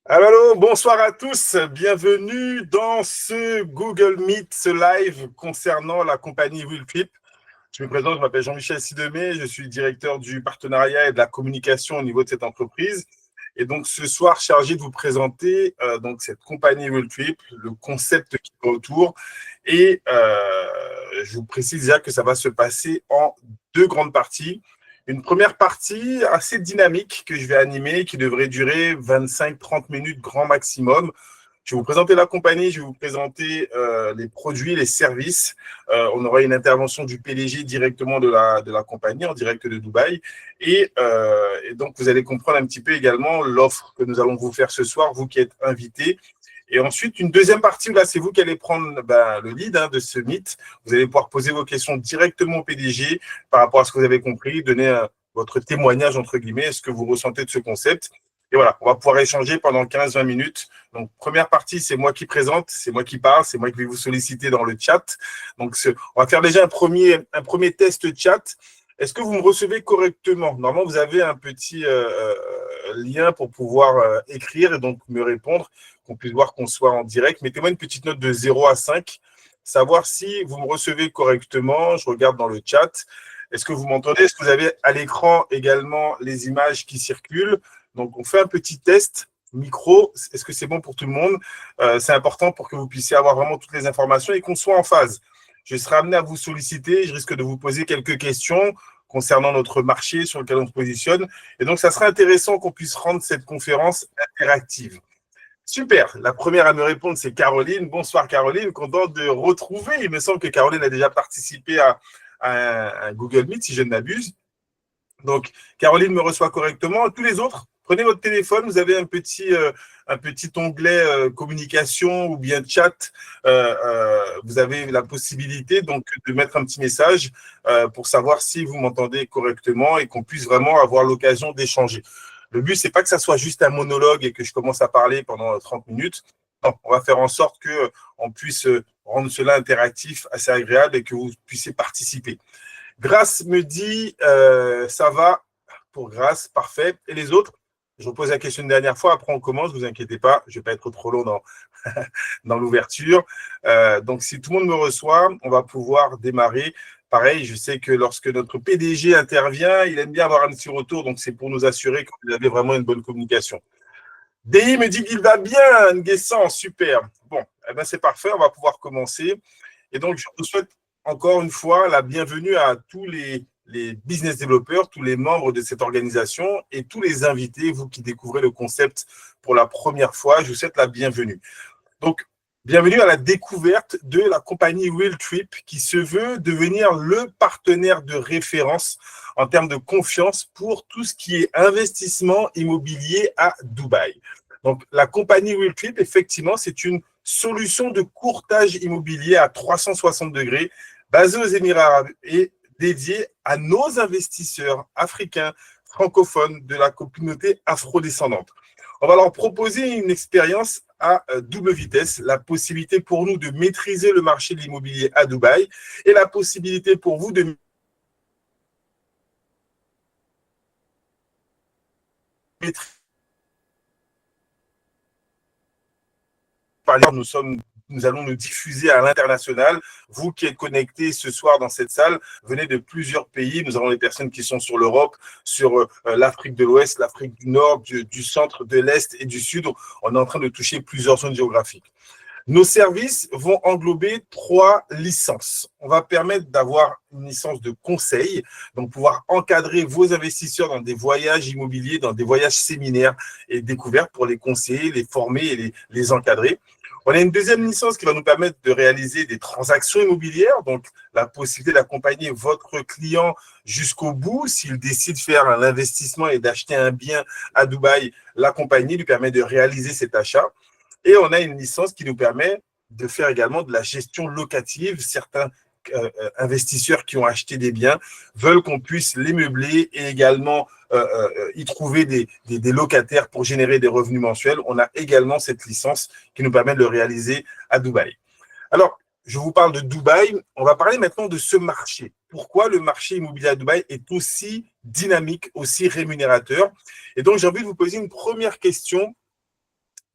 Allô, bonsoir à tous. Bienvenue dans ce Google Meet, ce live concernant la compagnie Willtrip. Je me présente, je m'appelle Jean-Michel Sidemé, je suis directeur du partenariat et de la communication au niveau de cette entreprise. Et donc ce soir, chargé de vous présenter donc cette compagnie Willtrip, le concept qui est autour. Et je vous précise déjà que ça va se passer en deux grandes parties. Une première partie assez dynamique que je vais animer, qui devrait durer 25-30 minutes grand maximum. Je vais vous présenter la compagnie, je vais vous présenter les produits, les services. On aura une intervention du PDG directement de la compagnie, en direct de Dubaï. Et donc, vous allez comprendre un petit peu également l'offre que nous allons vous faire ce soir, vous qui êtes invités. Et ensuite, une deuxième partie, là, c'est vous qui allez prendre le lead de ce meet. Vous allez pouvoir poser vos questions directement au PDG par rapport à ce que vous avez compris, donner votre témoignage, entre guillemets, ce que vous ressentez de ce concept. Et voilà, on va pouvoir échanger pendant 15-20 minutes. Donc, première partie, c'est moi qui présente, c'est moi qui parle, c'est moi qui vais vous solliciter dans le chat. Donc, on va faire déjà un premier test chat. Est-ce que vous me recevez correctement? Normalement, vous avez un petit lien pour pouvoir écrire et donc me répondre, qu'on puisse voir qu'on soit en direct. Mettez-moi une petite note de 0 à 5, savoir si vous me recevez correctement. Je regarde dans le chat. Est-ce que vous m'entendez? Est-ce que vous avez à l'écran également les images qui circulent? Donc, on fait un petit test micro. Est-ce que c'est bon pour tout le monde? C'est important pour que vous puissiez avoir vraiment toutes les informations et qu'on soit en phase. Je serai amené à vous solliciter. Je risque de vous poser quelques questions concernant notre marché sur lequel on se positionne. Et donc, ça sera intéressant qu'on puisse rendre cette conférence interactive. Super. La première à me répondre, c'est Caroline. Bonsoir, Caroline. Content de retrouver. Il me semble que Caroline a déjà participé à un Google Meet, si je ne m'abuse. Donc, Caroline me reçoit correctement. Tous les autres, prenez votre téléphone. Vous avez un petit onglet communication ou bien chat. Vous avez la possibilité donc de mettre un petit message pour savoir si vous m'entendez correctement et qu'on puisse vraiment avoir l'occasion d'échanger. Le but, c'est pas que ça soit juste un monologue et que je commence à parler pendant 30 minutes. Non, on va faire en sorte qu'on puisse rendre cela interactif, assez agréable et que vous puissiez participer. Grace me dit ça va pour Grace, parfait. Et les autres? Je vous pose la question une dernière fois, après on commence, ne vous inquiétez pas, je ne vais pas être trop long dans l'ouverture. Donc, si tout le monde me reçoit, on va pouvoir démarrer. Pareil, je sais que lorsque notre PDG intervient, il aime bien avoir un petit retour, donc c'est pour nous assurer que vous avez vraiment une bonne communication. DI me dit qu'il va bien, Nguessan, super. Bon, eh ben c'est parfait, on va pouvoir commencer. Et donc, je vous souhaite encore une fois la bienvenue à tous les business développeurs, tous les membres de cette organisation et tous les invités, vous qui découvrez le concept pour la première fois. Je vous souhaite la bienvenue. Donc, bienvenue à la découverte de la compagnie Willtrip qui se veut devenir le partenaire de référence en termes de confiance pour tout ce qui est investissement immobilier à Dubaï. Donc, la compagnie Willtrip, effectivement, c'est une solution de courtage immobilier à 360 degrés basée aux Émirats arabes et dédiée à nos investisseurs africains francophones de la communauté afrodescendante. On va leur proposer une expérience à double vitesse, la possibilité pour nous de maîtriser le marché de l'immobilier à Dubaï et la possibilité pour vous de maîtriser. Par exemple, nous allons nous diffuser à l'international. Vous qui êtes connectés ce soir dans cette salle, venez de plusieurs pays. Nous avons des personnes qui sont sur l'Europe, sur l'Afrique de l'Ouest, l'Afrique du Nord, du centre, de l'Est et du Sud. On est en train de toucher plusieurs zones géographiques. Nos services vont englober 3 licences. On va permettre d'avoir une licence de conseil, donc pouvoir encadrer vos investisseurs dans des voyages immobiliers, dans des voyages séminaires et découvertes pour les conseiller, les former et les encadrer. On a une deuxième licence qui va nous permettre de réaliser des transactions immobilières, donc la possibilité d'accompagner votre client jusqu'au bout. S'il décide de faire un investissement et d'acheter un bien à Dubaï, la compagnie lui permet de réaliser cet achat. Et on a une licence qui nous permet de faire également de la gestion locative. Certains investisseurs qui ont acheté des biens veulent qu'on puisse les meubler et également y trouver des locataires pour générer des revenus mensuels. On a également cette licence qui nous permet de le réaliser à Dubaï. Alors, je vous parle de Dubaï. On va parler maintenant de ce marché. Pourquoi le marché immobilier à Dubaï est aussi dynamique, aussi rémunérateur? Et donc, j'ai envie de vous poser une première question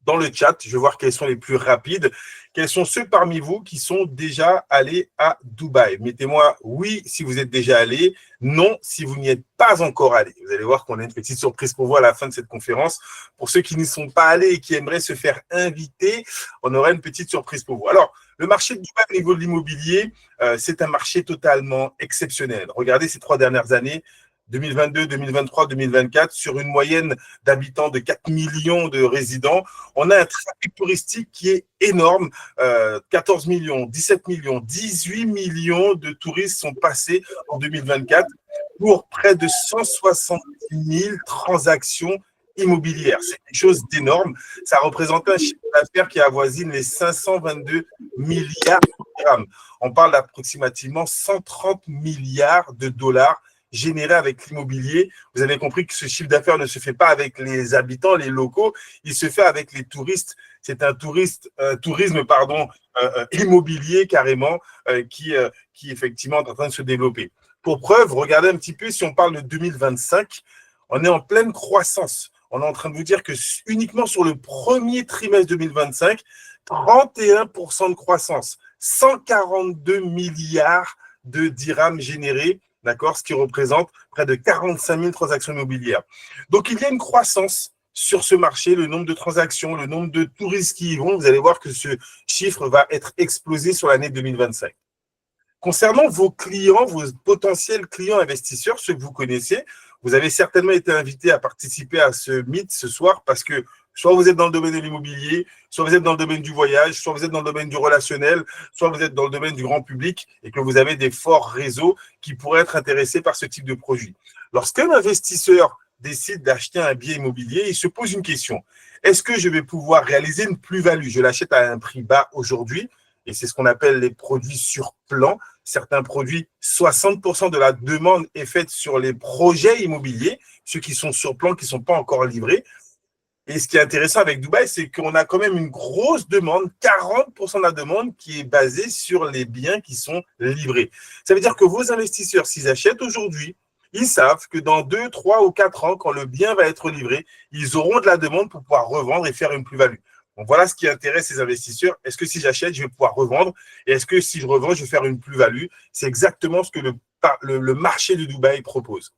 dans le chat. Je vais voir quels sont les plus rapides. Quels sont ceux parmi vous qui sont déjà allés à Dubaï? Mettez-moi oui si vous êtes déjà allés, non si vous n'y êtes pas encore allé. Vous allez voir qu'on a une petite surprise pour vous à la fin de cette conférence. Pour ceux qui n'y sont pas allés et qui aimeraient se faire inviter, on aura une petite surprise pour vous. Alors, le marché de Dubaï au niveau de l'immobilier, c'est un marché totalement exceptionnel. Regardez ces 3 dernières années, 2022, 2023, 2024, sur une moyenne d'habitants de 4 millions de résidents, on a un trafic touristique qui est énorme. 14 millions, 17 millions, 18 millions de touristes sont passés en 2024 pour près de 170 000 transactions immobilières. C'est quelque chose d'énorme. Ça représente un chiffre d'affaires qui avoisine les 522 milliards de dirhams. On parle d'approximativement 130 milliards de dollars générés avec l'immobilier. Vous avez compris que ce chiffre d'affaires ne se fait pas avec les habitants, les locaux, il se fait avec les touristes. C'est un tourisme immobilier carrément qui effectivement est en train de se développer. Pour preuve, regardez un petit peu, si on parle de 2025, on est en pleine croissance. On est en train de vous dire que uniquement sur le premier trimestre 2025, 31% de croissance, 142 milliards de dirhams générés, d'accord, ce qui représente près de 45 000 transactions immobilières. Donc, il y a une croissance sur ce marché, le nombre de transactions, le nombre de touristes qui y vont. Vous allez voir que ce chiffre va être explosé sur l'année 2025. Concernant vos clients, vos potentiels clients investisseurs, ceux que vous connaissez, vous avez certainement été invité à participer à ce meet ce soir parce que soit vous êtes dans le domaine de l'immobilier, soit vous êtes dans le domaine du voyage, soit vous êtes dans le domaine du relationnel, soit vous êtes dans le domaine du grand public et que vous avez des forts réseaux qui pourraient être intéressés par ce type de produit. Lorsqu'un investisseur décide d'acheter un bien immobilier, il se pose une question. Est-ce que je vais pouvoir réaliser une plus-value? Je l'achète à un prix bas aujourd'hui et c'est ce qu'on appelle les produits sur plan. Certains produits, 60% de la demande est faite sur les projets immobiliers, ceux qui sont sur plan, qui ne sont pas encore livrés. Et ce qui est intéressant avec Dubaï, c'est qu'on a quand même une grosse demande, 40% de la demande qui est basée sur les biens qui sont livrés. Ça veut dire que vos investisseurs, s'ils achètent aujourd'hui, ils savent que dans 2, 3 ou 4 ans, quand le bien va être livré, ils auront de la demande pour pouvoir revendre et faire une plus-value. Donc, voilà ce qui intéresse les investisseurs. Est-ce que si j'achète, je vais pouvoir revendre? Et est-ce que si je revends, je vais faire une plus-value? C'est exactement ce que le marché de Dubaï propose.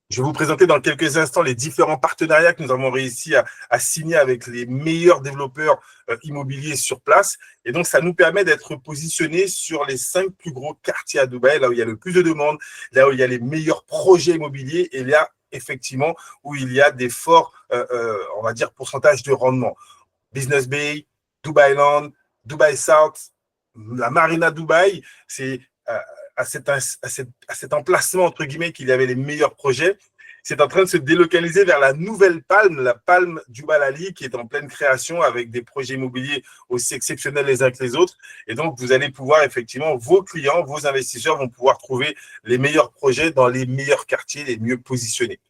Je vais vous présenter dans quelques instants les différents partenariats que nous avons réussi à signer avec les meilleurs développeurs immobiliers sur place. Et donc, ça nous permet d'être positionnés sur les 5 plus gros quartiers à Dubaï, là où il y a le plus de demandes, là où il y a les meilleurs projets immobiliers et là, effectivement, où il y a des forts, on va dire, pourcentages de rendement. Business Bay, Dubai Land, Dubai South, la Marina Dubaï, c'est à cet emplacement, entre guillemets, qu'il y avait les meilleurs projets. C'est en train de se délocaliser vers la nouvelle palme, la palme Jubal Ali, qui est en pleine création avec des projets immobiliers aussi exceptionnels les uns que les autres. Et donc, vous allez pouvoir, effectivement, vos clients, vos investisseurs vont pouvoir trouver les meilleurs projets dans les meilleurs quartiers, les mieux positionnés.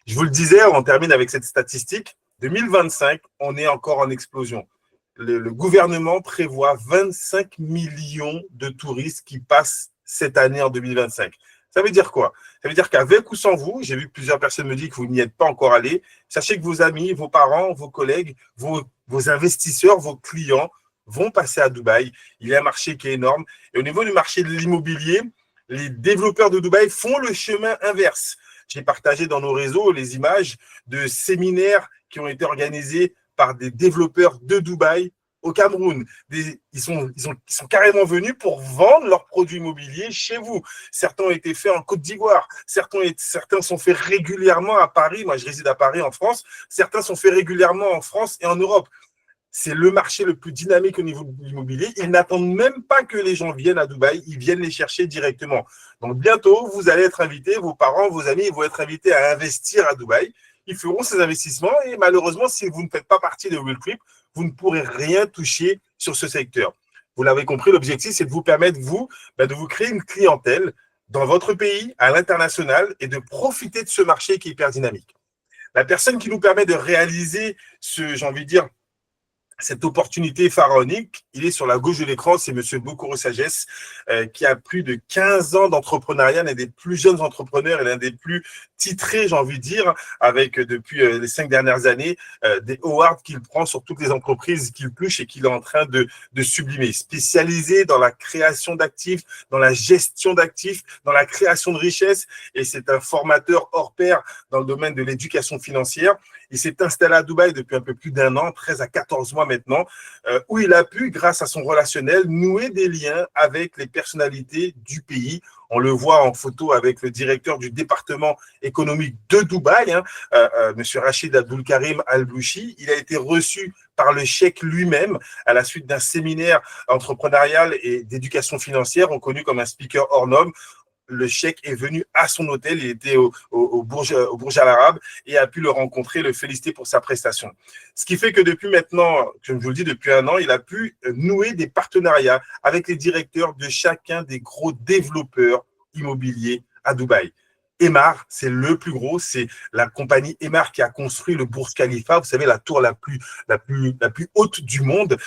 Je vous le disais, on termine avec cette statistique. 2025, on est encore en explosion. Le gouvernement prévoit 25 millions de touristes qui passent cette année en 2025. Ça veut dire quoi? Ça veut dire qu'avec ou sans vous, j'ai vu que plusieurs personnes me disent que vous n'y êtes pas encore allés, sachez que vos amis, vos parents, vos collègues, vos investisseurs, vos clients vont passer à Dubaï. Il y a un marché qui est énorme. Et au niveau du marché de l'immobilier, les développeurs de Dubaï font le chemin inverse. J'ai partagé dans nos réseaux les images de séminaires qui ont été organisés par des développeurs de Dubaï au Cameroun. Ils sont carrément venus pour vendre leurs produits immobiliers chez vous. Certains ont été faits en Côte d'Ivoire. Certains sont faits régulièrement à Paris. Moi, je réside à Paris, en France. Certains sont faits régulièrement en France et en Europe. C'est le marché le plus dynamique au niveau de l'immobilier. Ils n'attendent même pas que les gens viennent à Dubaï. Ils viennent les chercher directement. Donc, bientôt, vous allez être invités, vos parents, vos amis vont être invités à investir à Dubaï. Ils feront ces investissements et malheureusement, si vous ne faites pas partie de WillTrip, vous ne pourrez rien toucher sur ce secteur. Vous l'avez compris, l'objectif, c'est de vous permettre, de vous créer une clientèle dans votre pays, à l'international, et de profiter de ce marché qui est hyper dynamique. La personne qui nous permet de réaliser cette opportunité pharaonique, il est sur la gauche de l'écran, c'est M. Bokoro Sagesse, qui a plus de 15 ans d'entrepreneuriat, l'un des plus jeunes entrepreneurs et l'un des plus titré, j'ai envie de dire, avec depuis les 5 dernières années, des awards qu'il prend sur toutes les entreprises qu'il touche et qu'il est en train de sublimer. Spécialisé dans la création d'actifs, dans la gestion d'actifs, dans la création de richesses, et c'est un formateur hors pair dans le domaine de l'éducation financière. Il s'est installé à Dubaï depuis un peu plus d'1 an, 13 à 14 mois maintenant, où il a pu, grâce à son relationnel, nouer des liens avec les personnalités du pays. On le voit en photo avec le directeur du département économique de Dubaï, M. Rachid Abdul Karim Al-Blouchi. Il a été reçu par le cheikh lui-même à la suite d'un séminaire entrepreneurial et d'éducation financière, reconnu comme un speaker hors norme. Le cheikh est venu à son hôtel, il était au Bourj Al Arab et a pu le rencontrer, le féliciter pour sa prestation. Ce qui fait que depuis maintenant, comme je vous le dis, depuis 1 an, il a pu nouer des partenariats avec les directeurs de chacun des gros développeurs immobiliers à Dubaï. Emaar, c'est le plus gros, c'est la compagnie Emaar qui a construit le Burj Khalifa, vous savez, la tour la plus haute du monde.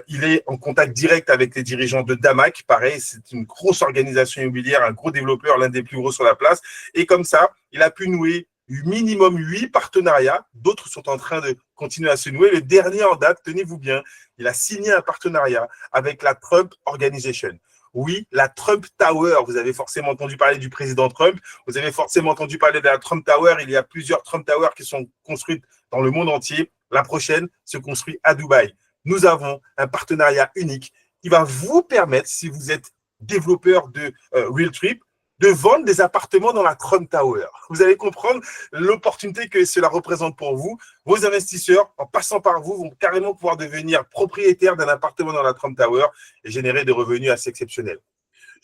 Il est en contact direct avec les dirigeants de Damac, pareil, c'est une grosse organisation immobilière, un gros développeur, l'un des plus gros sur la place. Et comme ça, il a pu nouer minimum 8 partenariats, d'autres sont en train de continuer à se nouer. Le dernier en date, tenez-vous bien, il a signé un partenariat avec la Trump Organization. Oui, la Trump Tower, vous avez forcément entendu parler du président Trump, vous avez forcément entendu parler de la Trump Tower, il y a plusieurs Trump Towers qui sont construites dans le monde entier. La prochaine se construit à Dubaï. Nous avons un partenariat unique qui va vous permettre, si vous êtes développeur de Realtrip, de vendre des appartements dans la Trump Tower. Vous allez comprendre l'opportunité que cela représente pour vous. Vos investisseurs, en passant par vous, vont carrément pouvoir devenir propriétaires d'un appartement dans la Trump Tower et générer des revenus assez exceptionnels.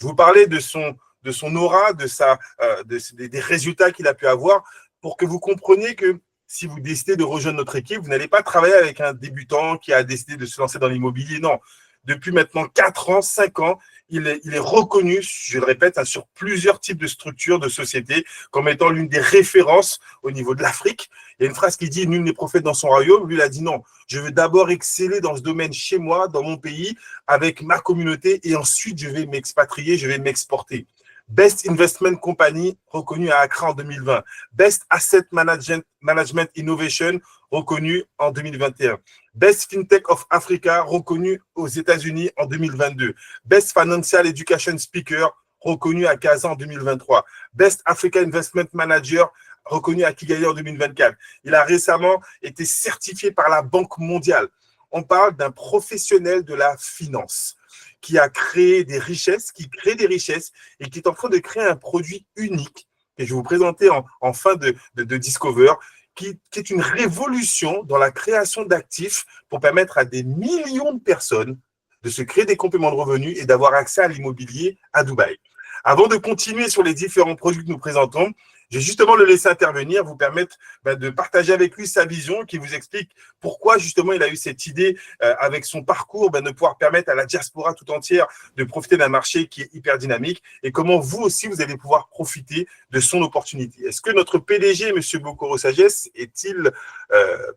Je vous parlais de son aura, des résultats qu'il a pu avoir pour que vous compreniez que si vous décidez de rejoindre notre équipe, vous n'allez pas travailler avec un débutant qui a décidé de se lancer dans l'immobilier. Non. Depuis maintenant 4 ans, 5 ans, il est reconnu, je le répète, sur plusieurs types de structures, de sociétés, comme étant l'une des références au niveau de l'Afrique. Il y a une phrase qui dit « Nul n'est prophète dans son royaume ». Lui, il a dit « Non, je veux d'abord exceller dans ce domaine chez moi, dans mon pays, avec ma communauté, et ensuite, je vais m'expatrier, je vais m'exporter ». Best Investment Company, reconnu à Accra en 2020. Best Asset Management Innovation, reconnu en 2021. Best FinTech of Africa, reconnu aux États-Unis en 2022. Best Financial Education Speaker, reconnu à Casa en 2023. Best Africa Investment Manager, reconnu à Kigali en 2024. Il a récemment été certifié par la Banque mondiale. On parle d'un professionnel de la finance qui a créé des richesses, qui crée des richesses et qui est en train de créer un produit unique que je vais vous présenter en fin de Discover, qui est une révolution dans la création d'actifs pour permettre à des millions de personnes de se créer des compléments de revenus et d'avoir accès à l'immobilier à Dubaï. Avant de continuer sur les différents produits que nous présentons, je vais justement le laisser intervenir, vous permettre de partager avec lui sa vision, qui vous explique pourquoi justement il a eu cette idée avec son parcours de pouvoir permettre à la diaspora tout entière de profiter d'un marché qui est hyper dynamique et comment vous aussi vous allez pouvoir profiter de son opportunité. Est-ce que notre PDG, M. Bokoro Sagesse, est-il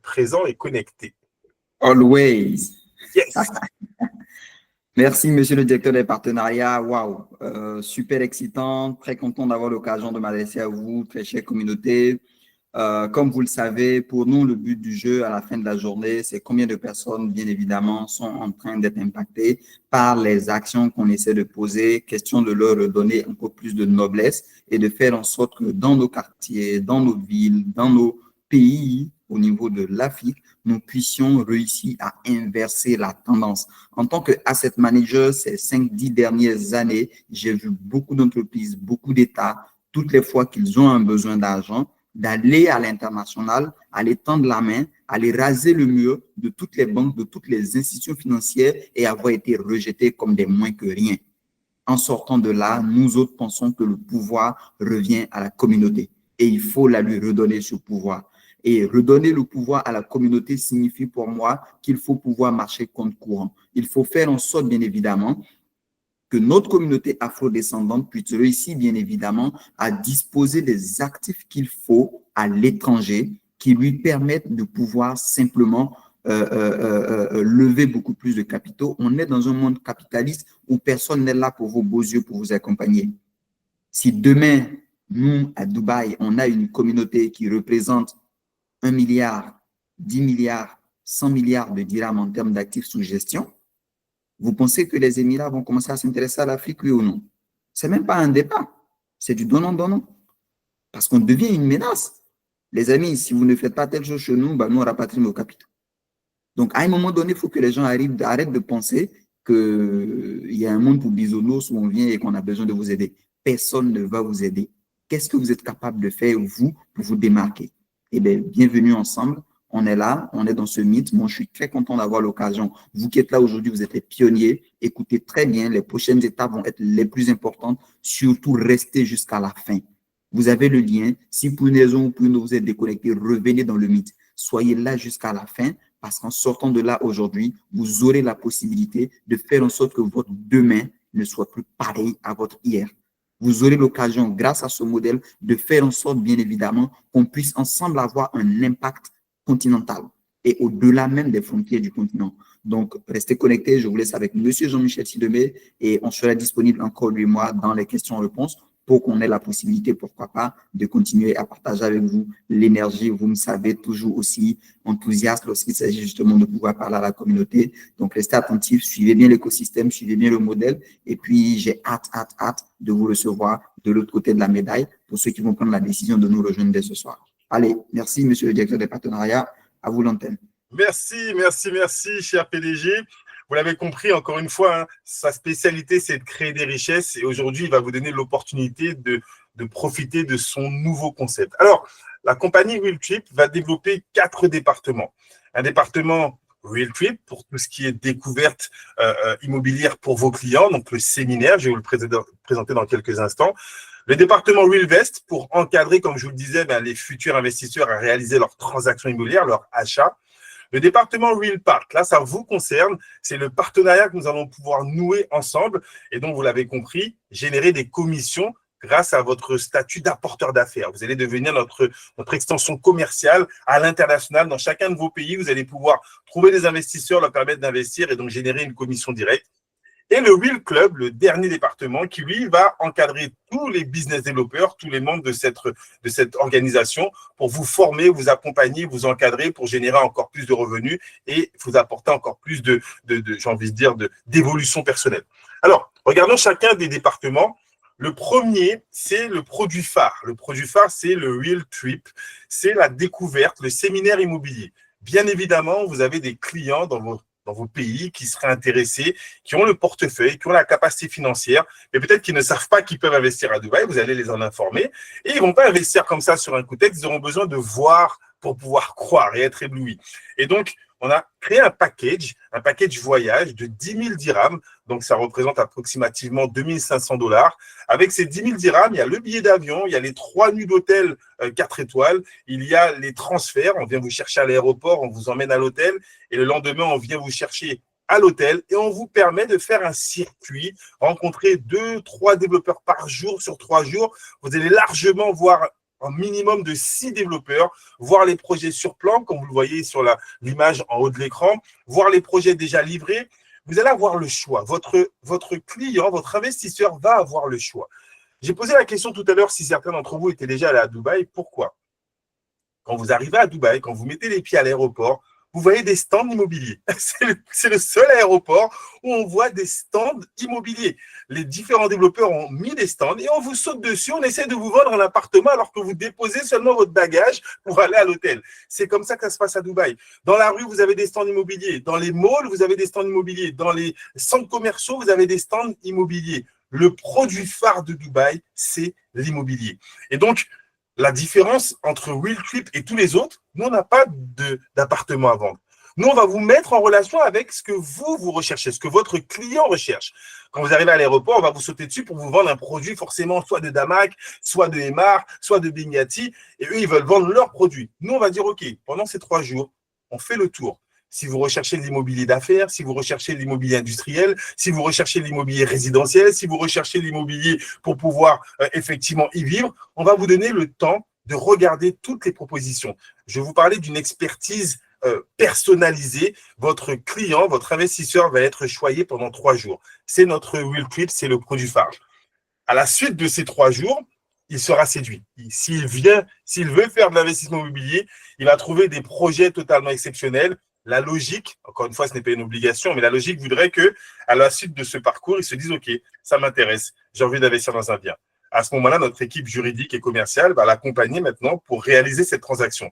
présent et connecté? Always. Yes. Merci, monsieur le directeur des partenariats. Waouh, super excitant, très content d'avoir l'occasion de m'adresser à vous, très chère communauté. Comme vous le savez, pour nous, le but du jeu à la fin de la journée, c'est combien de personnes, bien évidemment, sont en train d'être impactées par les actions qu'on essaie de poser, question de leur donner encore plus de noblesse et de faire en sorte que dans nos quartiers, dans nos villes, dans nos pays, au niveau de l'Afrique, nous puissions réussir à inverser la tendance. En tant que asset manager, ces 5-10 dernières années, j'ai vu beaucoup d'entreprises, beaucoup d'États, toutes les fois qu'ils ont un besoin d'argent, d'aller à l'international, aller tendre la main, aller raser le mur de toutes les banques, de toutes les institutions financières et avoir été rejetés comme des moins que rien. En sortant de là, nous autres pensons que le pouvoir revient à la communauté et il faut la lui redonner ce pouvoir. Et redonner le pouvoir à la communauté signifie pour moi qu'il faut pouvoir marcher contre courant. Il faut faire en sorte, bien évidemment, que notre communauté afrodescendante puisse réussir, bien évidemment, à disposer des actifs qu'il faut à l'étranger qui lui permettent de pouvoir simplement lever beaucoup plus de capitaux. On est dans un monde capitaliste où personne n'est là pour vos beaux yeux, pour vous accompagner. Si demain, Nous, à Dubaï, on a une communauté qui représente 1 milliard, 10 milliards, 100 milliards de dirhams en termes d'actifs sous gestion. Vous pensez que les Émirats vont commencer à s'intéresser à l'Afrique, oui ou non? Ce n'est même pas un débat, c'est du donnant-donnant. Parce qu'on devient une menace. Les amis, si vous ne faites pas telle chose chez nous, bah, nous, on rapatrie nos capitaux. Donc, à un moment donné, il faut que les gens arrêtent de penser qu'il y a un monde pour bisounours où on vient et qu'on a besoin de vous aider. Personne ne va vous aider. Qu'est-ce que vous êtes capable de faire, vous, pour vous démarquer? Eh bien, bienvenue ensemble. On est là, on est dans ce mythe. Moi, je suis très content d'avoir l'occasion. Vous qui êtes là aujourd'hui, vous êtes les pionniers. Écoutez très bien, les prochaines étapes vont être les plus importantes. Surtout, restez jusqu'à la fin. Vous avez le lien. Si pour une raison ou pour une autre vous êtes déconnecté, revenez dans le mythe. Soyez là jusqu'à la fin parce qu'en sortant de là aujourd'hui, vous aurez la possibilité de faire en sorte que votre demain ne soit plus pareil à votre hier. Vous aurez l'occasion, grâce à ce modèle, de faire en sorte, bien évidemment, qu'on puisse ensemble avoir un impact continental et au-delà même des frontières du continent. Donc, restez connectés. Je vous laisse avec Monsieur Jean-Michel Sidemé et on sera disponible encore lui et moi dans les questions-réponses pour qu'on ait la possibilité, pourquoi pas, de continuer à partager avec vous l'énergie. Vous me savez, toujours aussi enthousiaste lorsqu'il s'agit justement de pouvoir parler à la communauté. Donc, restez attentifs, suivez bien l'écosystème, suivez bien le modèle. Et puis, j'ai hâte de vous recevoir de l'autre côté de la médaille pour ceux qui vont prendre la décision de nous rejoindre dès ce soir. Allez, merci, monsieur le directeur des partenariats. À vous l'antenne. Merci, cher PDG. Vous l'avez compris, encore une fois, hein, sa spécialité, c'est de créer des richesses. Et aujourd'hui, il va vous donner l'opportunité de profiter de son nouveau concept. Alors, la compagnie Willtrip va développer 4 départements. Un département Willtrip pour tout ce qui est découverte immobilière pour vos clients, donc le séminaire, je vais vous le présenter dans quelques instants. Le département Willvest pour encadrer, comme je vous le disais, les futurs investisseurs à réaliser leurs transactions immobilières, leurs achats. Le département Willpark, là, ça vous concerne. C'est le partenariat que nous allons pouvoir nouer ensemble et donc, vous l'avez compris, générer des commissions grâce à votre statut d'apporteur d'affaires. Vous allez devenir notre extension commerciale à l'international. Dans chacun de vos pays, vous allez pouvoir trouver des investisseurs, leur permettre d'investir et donc générer une commission directe. Et le Will Club, le dernier département, qui lui va encadrer tous les business développeurs, tous les membres de cette organisation pour vous former, vous accompagner, vous encadrer pour générer encore plus de revenus et vous apporter encore plus j'ai envie de dire, d'évolution personnelle. Alors, regardons chacun des départements. Le premier, c'est le produit phare. Le produit phare, c'est le Willtrip. C'est la découverte, le séminaire immobilier. Bien évidemment, vous avez des clients dans vos pays qui seraient intéressés, qui ont le portefeuille, qui ont la capacité financière, mais peut-être qu'ils ne savent pas qu'ils peuvent investir à Dubaï. Vous allez les en informer. Et ils ne vont pas investir comme ça sur un coup de tête. Ils auront besoin de voir pour pouvoir croire et être éblouis. Et donc, on a créé un package voyage de 10 000 dirhams. Donc, ça représente approximativement 2 500 $. Avec ces 10 000 dirhams, il y a le billet d'avion, il y a les 3 nuits d'hôtel 4 étoiles, il y a les transferts. On vient vous chercher à l'aéroport, on vous emmène à l'hôtel et le lendemain, on vient vous chercher à l'hôtel et on vous permet de faire un circuit, rencontrer 2-3 développeurs par jour sur 3 jours. Vous allez largement voir un minimum de 6 développeurs, voir les projets sur plan, comme vous le voyez sur l'image en haut de l'écran, voir les projets déjà livrés. Vous allez avoir le choix. Votre client, votre investisseur va avoir le choix. J'ai posé la question tout à l'heure si certains d'entre vous étaient déjà allés à Dubaï. Pourquoi? Quand vous arrivez à Dubaï, quand vous mettez les pieds à l'aéroport, vous voyez des stands immobiliers. C'est le seul aéroport où on voit des stands immobiliers. Les différents développeurs ont mis des stands et on vous saute dessus, on essaie de vous vendre un appartement alors que vous déposez seulement votre bagage pour aller à l'hôtel. C'est comme ça que ça se passe à Dubaï. Dans la rue, vous avez des stands immobiliers. Dans les malls, vous avez des stands immobiliers. Dans les centres commerciaux, vous avez des stands immobiliers. Le produit phare de Dubaï, c'est l'immobilier. Et donc, la différence entre Willtrip et tous les autres, nous, on n'a pas d'appartement à vendre. Nous, on va vous mettre en relation avec ce que vous recherchez, ce que votre client recherche. Quand vous arrivez à l'aéroport, on va vous sauter dessus pour vous vendre un produit forcément soit de Damac, soit de Emar, soit de Bignati. Et eux, ils veulent vendre leurs produits. Nous, on va dire, OK, pendant ces 3 jours, on fait le tour. Si vous recherchez de l'immobilier d'affaires, si vous recherchez de l'immobilier industriel, si vous recherchez de l'immobilier résidentiel, si vous recherchez de l'immobilier pour pouvoir effectivement y vivre, on va vous donner le temps de regarder toutes les propositions. Je vais vous parler d'une expertise personnalisée. Votre client, votre investisseur va être choyé pendant 3 jours. C'est notre Willtrip, c'est le produit phare. À la suite de ces 3 jours, il sera séduit. S'il veut faire de l'investissement immobilier, il va trouver des projets totalement exceptionnels. La logique, encore une fois, ce n'est pas une obligation, mais la logique voudrait que, à la suite de ce parcours, ils se disent, OK, ça m'intéresse, j'ai envie d'investir dans un bien. À ce moment-là, notre équipe juridique et commerciale va l'accompagner maintenant pour réaliser cette transaction.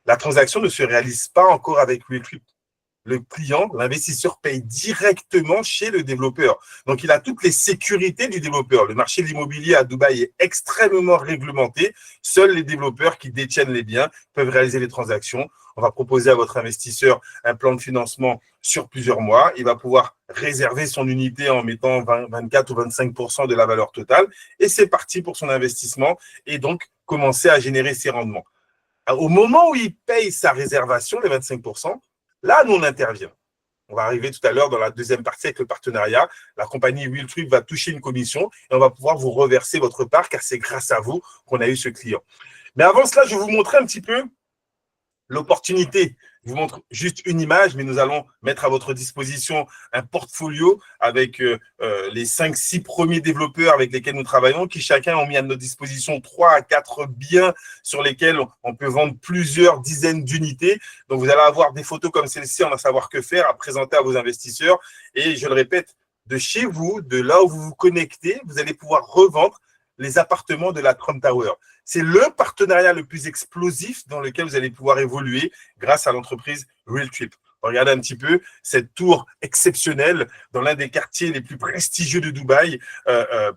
La transaction ne se réalise pas encore avec Realtrip. Le client, l'investisseur paye directement chez le développeur. Donc, il a toutes les sécurités du développeur. Le marché de l'immobilier à Dubaï est extrêmement réglementé. Seuls les développeurs qui détiennent les biens peuvent réaliser les transactions. On va proposer à votre investisseur un plan de financement sur plusieurs mois. Il va pouvoir réserver son unité en mettant 24 ou 25% de la valeur totale. Et c'est parti pour son investissement et donc commencer à générer ses rendements. Au moment où il paye sa réservation, les 25%, là, nous, on intervient. On va arriver tout à l'heure dans la deuxième partie avec le partenariat. La compagnie Realtrip va toucher une commission et on va pouvoir vous reverser votre part car c'est grâce à vous qu'on a eu ce client. Mais avant cela, je vais vous montrer un petit peu l'opportunité. Je vous montre juste une image, mais nous allons mettre à votre disposition un portfolio avec les 5-6 premiers développeurs avec lesquels nous travaillons, qui chacun ont mis à notre disposition 3 à 4 biens sur lesquels on peut vendre plusieurs dizaines d'unités. Donc, vous allez avoir des photos comme celle-ci, on va savoir que faire, à présenter à vos investisseurs. Et je le répète, de chez vous, de là où vous vous connectez, vous allez pouvoir revendre les appartements de la Trump Tower. C'est le partenariat le plus explosif dans lequel vous allez pouvoir évoluer grâce à l'entreprise Realtrip. Regardez un petit peu cette tour exceptionnelle dans l'un des quartiers les plus prestigieux de Dubaï.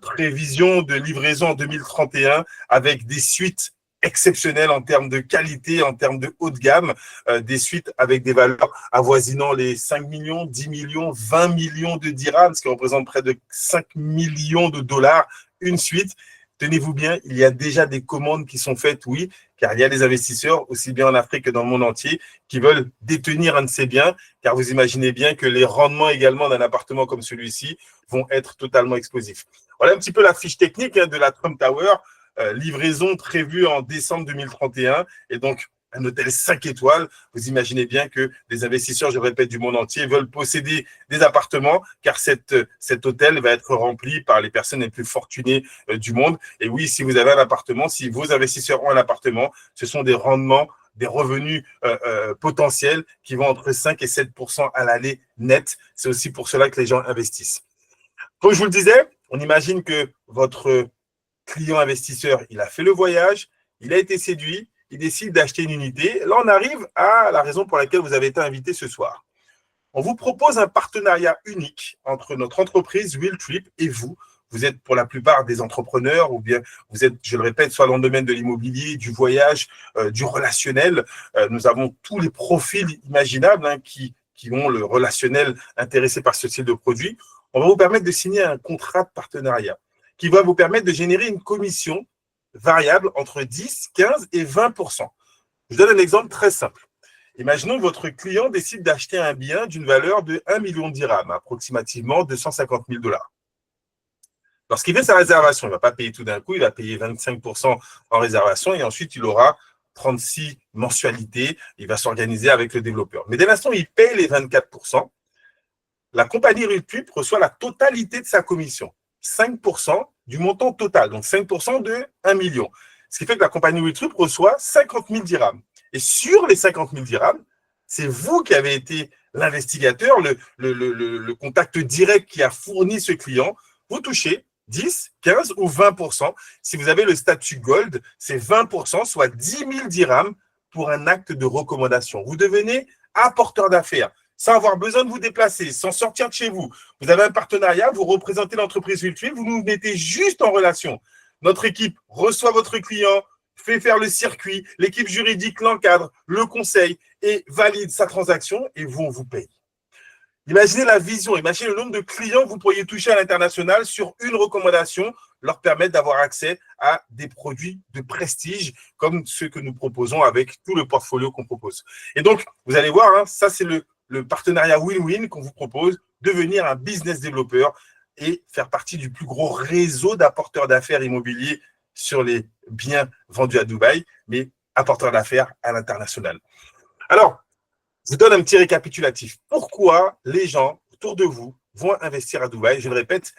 Prévision de livraison en 2031 avec des suites exceptionnelles en termes de qualité, en termes de haut de gamme, des suites avec des valeurs avoisinant les 5 millions, 10 millions, 20 millions de dirhams, ce qui représente près de 5 millions de dollars, une suite. Tenez-vous bien, il y a déjà des commandes qui sont faites, oui, car il y a des investisseurs, aussi bien en Afrique que dans le monde entier, qui veulent détenir un de ces biens, car vous imaginez bien que les rendements également d'un appartement comme celui-ci vont être totalement explosifs. Voilà un petit peu la fiche technique de la Trump Tower, livraison prévue en décembre 2031, et donc un hôtel 5 étoiles. Vous imaginez bien que les investisseurs, je le répète, du monde entier veulent posséder des appartements car cet hôtel va être rempli par les personnes les plus fortunées du monde. Et oui, si vous avez un appartement, si vos investisseurs ont un appartement, ce sont des rendements, des revenus potentiels qui vont entre 5 et 7% à l'année net. C'est aussi pour cela que les gens investissent. Comme je vous le disais, on imagine que votre client investisseur, il a fait le voyage, il a été séduit, il décide d'acheter une unité. Là, on arrive à la raison pour laquelle vous avez été invité ce soir. On vous propose un partenariat unique entre notre entreprise Realtrip et vous. Vous êtes pour la plupart des entrepreneurs ou bien vous êtes, je le répète, soit dans le domaine de l'immobilier, du voyage, du relationnel. Nous avons tous les profils imaginables qui ont le relationnel intéressé par ce style de produit. On va vous permettre de signer un contrat de partenariat qui va vous permettre de générer une commission variable entre 10, 15 et 20%. Je donne un exemple très simple. Imaginons que votre client décide d'acheter un bien d'une valeur de 1 million de dirhams, approximativement 250 000 dollars. Lorsqu'il fait sa réservation, il ne va pas payer tout d'un coup, il va payer 25% en réservation et ensuite il aura 36 mensualités, il va s'organiser avec le développeur. Mais dès l'instant où il paye les 24%, la compagnie Realtrip reçoit la totalité de sa commission. 5% du montant total, donc 5% de 1 million. Ce qui fait que la compagnie Realtrip reçoit 50 000 dirhams. Et sur les 50 000 dirhams, c'est vous qui avez été l'investigateur, le contact direct qui a fourni ce client. Vous touchez 10, 15 ou 20%. Si vous avez le statut Gold, c'est 20%, soit 10 000 dirhams pour un acte de recommandation. Vous devenez apporteur d'affaires, sans avoir besoin de vous déplacer, sans sortir de chez vous. Vous avez un partenariat, vous représentez l'entreprise Realtrip, vous nous mettez juste en relation. Notre équipe reçoit votre client, fait faire le circuit, l'équipe juridique l'encadre, le conseille et valide sa transaction et vous, on vous paye. Imaginez la vision, imaginez le nombre de clients que vous pourriez toucher à l'international sur une recommandation, leur permettre d'avoir accès à des produits de prestige comme ceux que nous proposons avec tout le portfolio qu'on propose. Et donc, vous allez voir, ça c'est le partenariat win-win qu'on vous propose, devenir un business développeur et faire partie du plus gros réseau d'apporteurs d'affaires immobiliers sur les biens vendus à Dubaï, mais apporteurs d'affaires à l'international. Alors, je vous donne un petit récapitulatif. Pourquoi les gens autour de vous vont investir à Dubaï? Je le répète,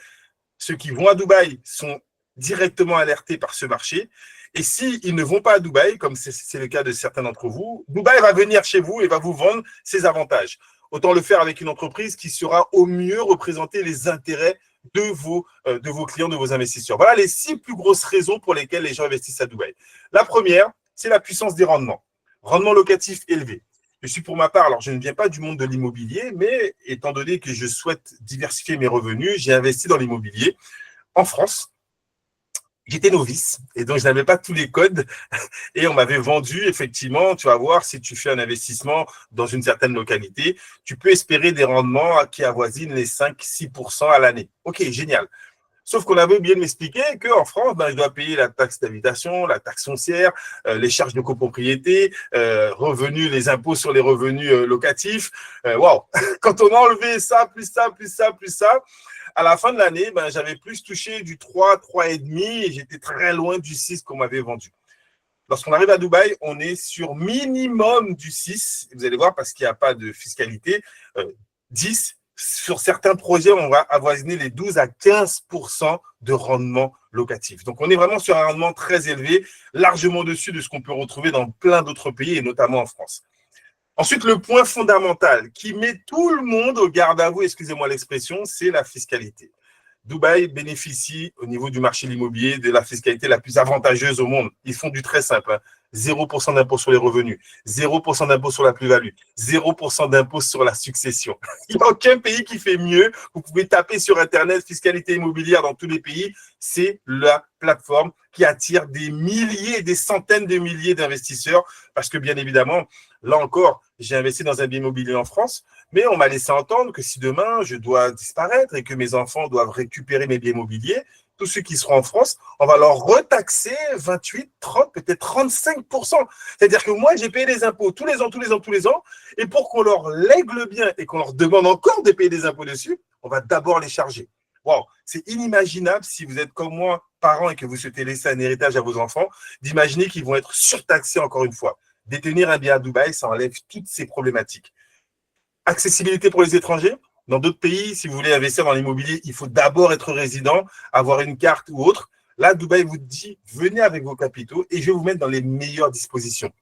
ceux qui vont à Dubaï sont directement alertés par ce marché. Et s'ils ne vont pas à Dubaï, comme c'est le cas de certains d'entre vous, Dubaï va venir chez vous et va vous vendre ses avantages. Autant le faire avec une entreprise qui saura au mieux représenter les intérêts de vos clients, de vos investisseurs. Voilà les 6 plus grosses raisons pour lesquelles les gens investissent à Dubaï. La première, c'est la puissance des rendements. Rendement locatif élevé. Je suis pour ma part, alors je ne viens pas du monde de l'immobilier, mais étant donné que je souhaite diversifier mes revenus, j'ai investi dans l'immobilier en France. J'étais novice et donc je n'avais pas tous les codes et on m'avait vendu effectivement, tu vas voir, si tu fais un investissement dans une certaine localité, tu peux espérer des rendements qui avoisinent les 5-6% à l'année. Ok, génial. Sauf qu'on avait oublié de m'expliquer qu'en France, je dois payer la taxe d'habitation, la taxe foncière, les charges de copropriété, revenus, les impôts sur les revenus locatifs. Waouh. Quand on a enlevé ça, plus ça, plus ça, plus ça, à la fin de l'année, j'avais plus touché du 3, 3,5 et j'étais très loin du 6 qu'on m'avait vendu. Lorsqu'on arrive à Dubaï, on est sur minimum du 6. Vous allez voir, parce qu'il n'y a pas de fiscalité, 10. Sur certains projets, on va avoisiner les 12 à 15% de rendement locatif. Donc, on est vraiment sur un rendement très élevé, largement au-dessus de ce qu'on peut retrouver dans plein d'autres pays, et notamment en France. Ensuite, le point fondamental qui met tout le monde au garde à vous, excusez-moi l'expression, c'est la fiscalité. Dubaï bénéficie au niveau du marché de l'immobilier de la fiscalité la plus avantageuse au monde. Ils font du très simple. 0% d'impôt sur les revenus, 0% d'impôt sur la plus-value, 0% d'impôt sur la succession. Il n'y a aucun pays qui fait mieux. Vous pouvez taper sur Internet fiscalité immobilière dans tous les pays. C'est la plateforme qui attire des milliers, des centaines de milliers d'investisseurs parce que bien évidemment, là encore, j'ai investi dans un bien immobilier en France, mais on m'a laissé entendre que si demain je dois disparaître et que mes enfants doivent récupérer mes biens immobiliers, tous ceux qui seront en France, on va leur retaxer 28, 30, peut-être 35%. C'est-à-dire que moi, j'ai payé des impôts tous les ans, et pour qu'on leur lègue le bien et qu'on leur demande encore de payer des impôts dessus, on va d'abord les charger. Wow, c'est inimaginable si vous êtes comme moi, parents, et que vous souhaitez laisser un héritage à vos enfants, d'imaginer qu'ils vont être surtaxés encore une fois. Détenir un bien à Dubaï, ça enlève toutes ces problématiques. Accessibilité pour les étrangers. Dans d'autres pays, si vous voulez investir dans l'immobilier, il faut d'abord être résident, avoir une carte ou autre. Là, Dubaï vous dit, venez avec vos capitaux et je vais vous mettre dans les meilleures dispositions.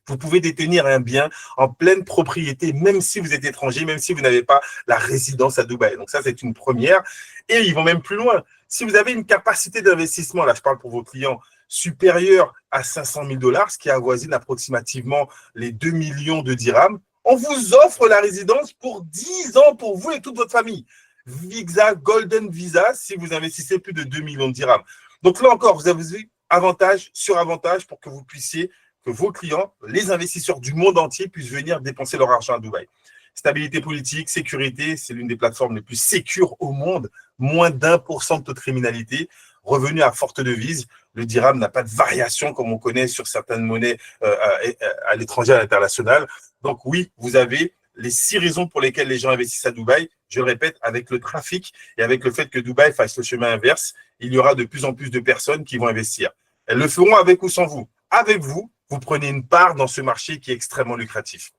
Vous pouvez détenir un bien en pleine propriété, même si vous êtes étranger, même si vous n'avez pas la résidence à Dubaï. Donc ça, c'est une première. Et ils vont même plus loin. Si vous avez une capacité d'investissement, là, je parle pour vos clients, supérieure à 500 000 $, ce qui avoisine approximativement les 2 millions de dirhams, on vous offre la résidence pour 10 ans pour vous et toute votre famille. Visa, Golden Visa, si vous investissez plus de 2 millions de dirhams. Donc là encore, vous avez avantage sur avantage pour que vous puissiez, que vos clients, les investisseurs du monde entier puissent venir dépenser leur argent à Dubaï. Stabilité politique, sécurité, c'est l'une des plateformes les plus sécures au monde. Moins d'1% de taux de criminalité. Revenu à forte devise. Le dirham n'a pas de variation comme on connaît sur certaines monnaies à l'étranger, à l'international. Donc oui, vous avez les 6 raisons pour lesquelles les gens investissent à Dubaï. Je le répète, avec le trafic et avec le fait que Dubaï fasse le chemin inverse, il y aura de plus en plus de personnes qui vont investir. Elles le feront avec ou sans vous. Avec vous, vous prenez une part dans ce marché qui est extrêmement lucratif.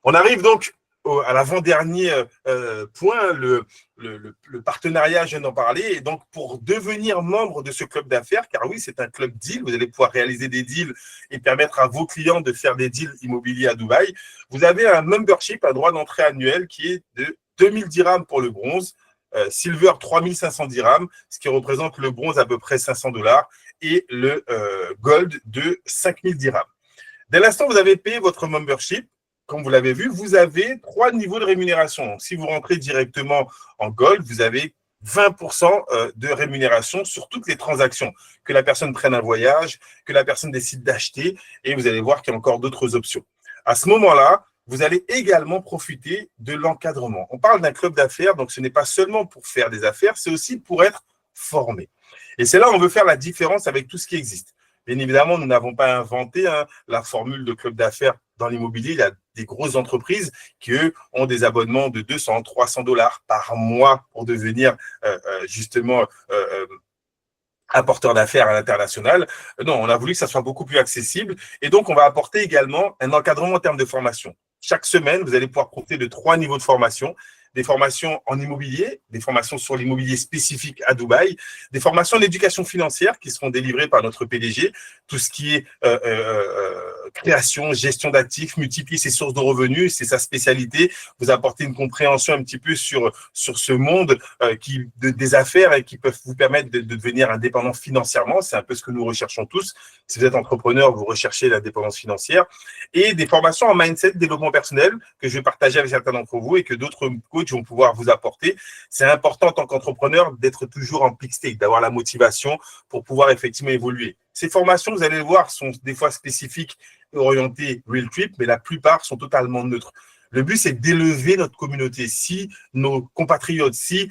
On arrive donc à l'avant-dernier point, le partenariat, je viens d'en parler. Et donc, pour devenir membre de ce club d'affaires, car oui, c'est un club deal, vous allez pouvoir réaliser des deals et permettre à vos clients de faire des deals immobiliers à Dubaï. Vous avez un membership, un droit d'entrée annuel qui est de 2000 dirhams pour le bronze, silver 3500 dirhams, ce qui représente le bronze à peu près 500 $, et le gold de 5000 dirhams. Dès l'instant où vous avez payé votre membership, comme vous l'avez vu, vous avez 3 niveaux de rémunération. Donc, si vous rentrez directement en gold, vous avez 20% de rémunération sur toutes les transactions. Que la personne prenne un voyage, que la personne décide d'acheter, et vous allez voir qu'il y a encore d'autres options. À ce moment-là, vous allez également profiter de l'encadrement. On parle d'un club d'affaires, donc ce n'est pas seulement pour faire des affaires, c'est aussi pour être formé. Et c'est là où on veut faire la différence avec tout ce qui existe. Bien évidemment, nous n'avons pas inventé la formule de club d'affaires dans l'immobilier. Il y a des grosses entreprises qui, eux, ont des abonnements de 200, 300 $ par mois pour devenir justement apporteur d'affaires à l'international. Non, on a voulu que ça soit beaucoup plus accessible. Et donc, on va apporter également un encadrement en termes de formation. Chaque semaine, vous allez pouvoir profiter de 3 niveaux de formation. des formations en immobilier, des formations sur l'immobilier spécifique à Dubaï, des formations en éducation financière qui seront délivrées par notre PDG, tout ce qui est création, gestion d'actifs, multiplier ses sources de revenus, c'est sa spécialité. Vous apportez une compréhension un petit peu sur ce monde des affaires et qui peuvent vous permettre de devenir indépendant financièrement. C'est un peu ce que nous recherchons tous. Si vous êtes entrepreneur, vous recherchez l'indépendance financière. Et des formations en mindset, développement personnel que je vais partager avec certains d'entre vous et que d'autres coachs vont pouvoir vous apporter. C'est important en tant qu'entrepreneur d'être toujours en peak state, d'avoir la motivation pour pouvoir effectivement évoluer. Ces formations, vous allez le voir, sont des fois spécifiques et orientées Real Trip, mais la plupart sont totalement neutres. Le but, c'est d'élever notre communauté. Si nos compatriotes, si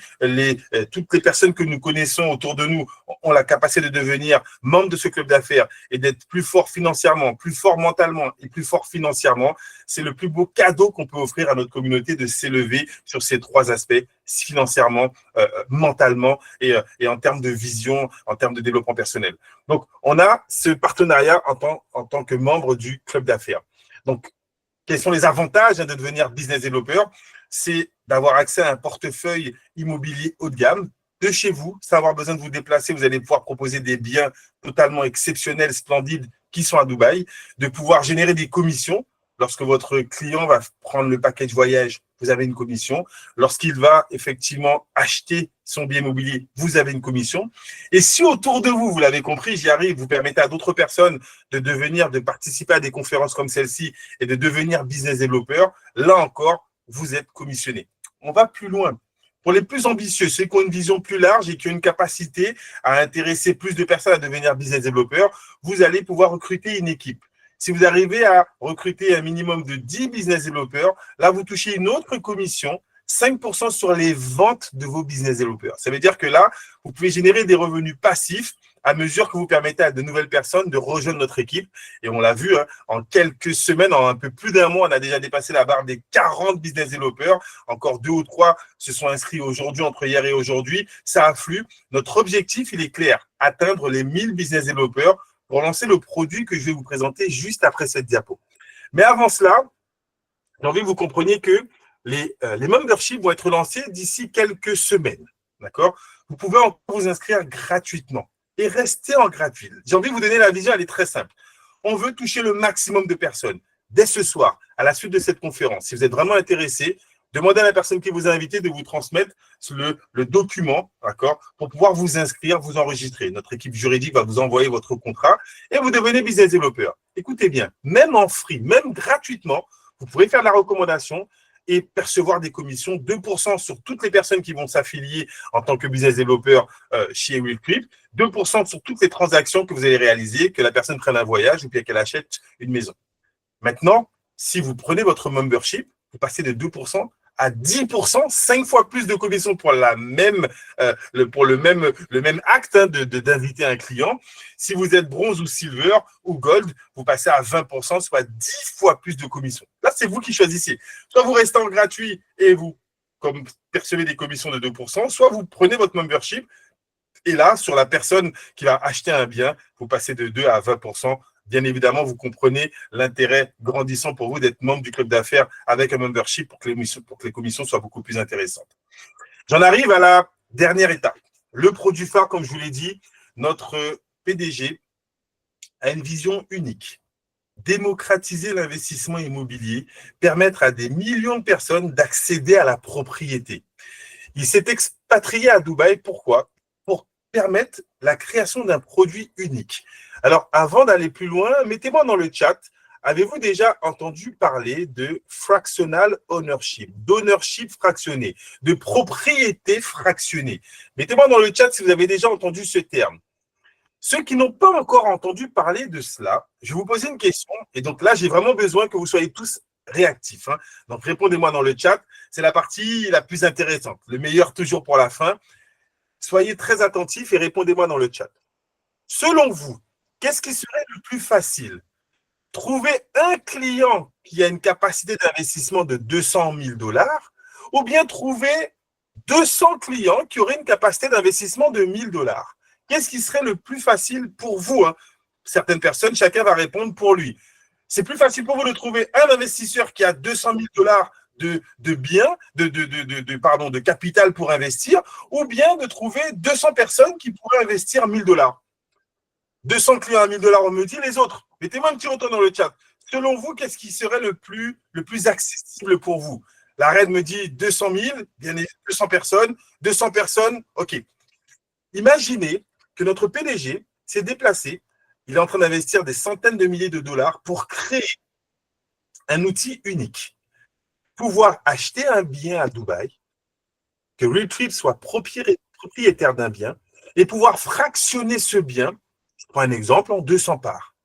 toutes les personnes que nous connaissons autour de nous ont la capacité de devenir membres de ce club d'affaires et d'être plus forts financièrement, plus forts mentalement et plus forts financièrement, c'est le plus beau cadeau qu'on peut offrir à notre communauté de s'élever sur ces trois aspects, financièrement, mentalement et en termes de vision, en termes de développement personnel. Donc, on a ce partenariat en tant que membre du club d'affaires. Donc, quels sont les avantages de devenir business développeur? C'est d'avoir accès à un portefeuille immobilier haut de gamme de chez vous, sans avoir besoin de vous déplacer. Vous allez pouvoir proposer des biens totalement exceptionnels, splendides, qui sont à Dubaï, de pouvoir générer des commissions. Lorsque votre client va prendre le package voyage, vous avez une commission. Lorsqu'il va effectivement acheter son bien immobilier, vous avez une commission. Et si autour de vous, vous l'avez compris, j'y arrive, vous permettez à d'autres personnes de participer à des conférences comme celle-ci et de devenir business développeur, là encore, vous êtes commissionné. On va plus loin. Pour les plus ambitieux, ceux qui ont une vision plus large et qui ont une capacité à intéresser plus de personnes à devenir business développeur, vous allez pouvoir recruter une équipe. Si vous arrivez à recruter un minimum de 10 business développeurs, là, vous touchez une autre commission, 5% sur les ventes de vos business développeurs. Ça veut dire que là, vous pouvez générer des revenus passifs à mesure que vous permettez à de nouvelles personnes de rejoindre notre équipe. Et on l'a vu, en quelques semaines, en un peu plus d'un mois, on a déjà dépassé la barre des 40 business développeurs. Encore 2 ou 3 se sont inscrits aujourd'hui, entre hier et aujourd'hui. Ça afflue. Notre objectif, il est clair, atteindre les 1000 business développeurs pour lancer le produit que je vais vous présenter juste après cette diapo. Mais avant cela, j'ai envie que vous compreniez que les memberships vont être lancés d'ici quelques semaines. D'accord? Vous pouvez encore vous inscrire gratuitement et rester en gratuit. J'ai envie de vous donner la vision, elle est très simple. On veut toucher le maximum de personnes. Dès ce soir, à la suite de cette conférence, si vous êtes vraiment intéressé, demandez à la personne qui vous a invité de vous transmettre le document, d'accord, pour pouvoir vous inscrire, vous enregistrer. Notre équipe juridique va vous envoyer votre contrat et vous devenez business développeur. Écoutez bien, même en free, même gratuitement, vous pourrez faire la recommandation et percevoir des commissions, 2% sur toutes les personnes qui vont s'affilier en tant que business développeur chez Real Trip, 2% sur toutes les transactions que vous allez réaliser, que la personne prenne un voyage ou bien qu'elle achète une maison. Maintenant, si vous prenez votre membership, vous passez de 2% à 10%, 5 fois plus de commissions pour le même acte d'inviter un client. Si vous êtes bronze ou silver ou gold, vous passez à 20%, soit 10 fois plus de commissions. Là, c'est vous qui choisissez. Soit vous restez en gratuit et vous percevez des commissions de 2%, soit vous prenez votre membership et là, sur la personne qui va acheter un bien, vous passez de 2 à 20%. Bien évidemment, vous comprenez l'intérêt grandissant pour vous d'être membre du club d'affaires avec un membership pour que les commissions soient beaucoup plus intéressantes. J'en arrive à la dernière étape. Le produit phare, comme je vous l'ai dit, notre PDG a une vision unique. Démocratiser l'investissement immobilier, permettre à des millions de personnes d'accéder à la propriété. Il s'est expatrié à Dubaï. Pourquoi? Pour permettre la création d'un produit unique. Alors, avant d'aller plus loin, mettez-moi dans le chat, avez-vous déjà entendu parler de fractional ownership, d'ownership fractionné, de propriété fractionnée? Mettez-moi dans le chat si vous avez déjà entendu ce terme. Ceux qui n'ont pas encore entendu parler de cela, je vais vous poser une question. Et donc là, j'ai vraiment besoin que vous soyez tous réactifs. Donc, répondez-moi dans le chat. C'est la partie la plus intéressante. Le meilleur toujours pour la fin. Soyez très attentifs et répondez-moi dans le chat. Selon vous, qu'est-ce qui serait le plus facile? Trouver un client qui a une capacité d'investissement de 200 000 $ ou bien trouver 200 clients qui auraient une capacité d'investissement de 1 000 $? Qu'est-ce qui serait le plus facile pour vous? Certaines personnes, chacun va répondre pour lui. C'est plus facile pour vous de trouver un investisseur qui a 200 000 $ de biens, de capital pour investir, ou bien de trouver 200 personnes qui pourraient investir 1 000 $. 200 clients à 1 000 $, on me dit les autres. Mettez-moi un petit retour dans le chat. Selon vous, qu'est-ce qui serait le plus accessible pour vous? La reine me dit 200 000, bien évidemment, 200 personnes. 200 personnes, OK. Imaginez que notre PDG s'est déplacé. Il est en train d'investir des centaines de milliers de dollars pour créer un outil unique. Pouvoir acheter un bien à Dubaï, que Realtrip soit propriétaire d'un bien et pouvoir fractionner ce bien, je prends un exemple, en 200 parts.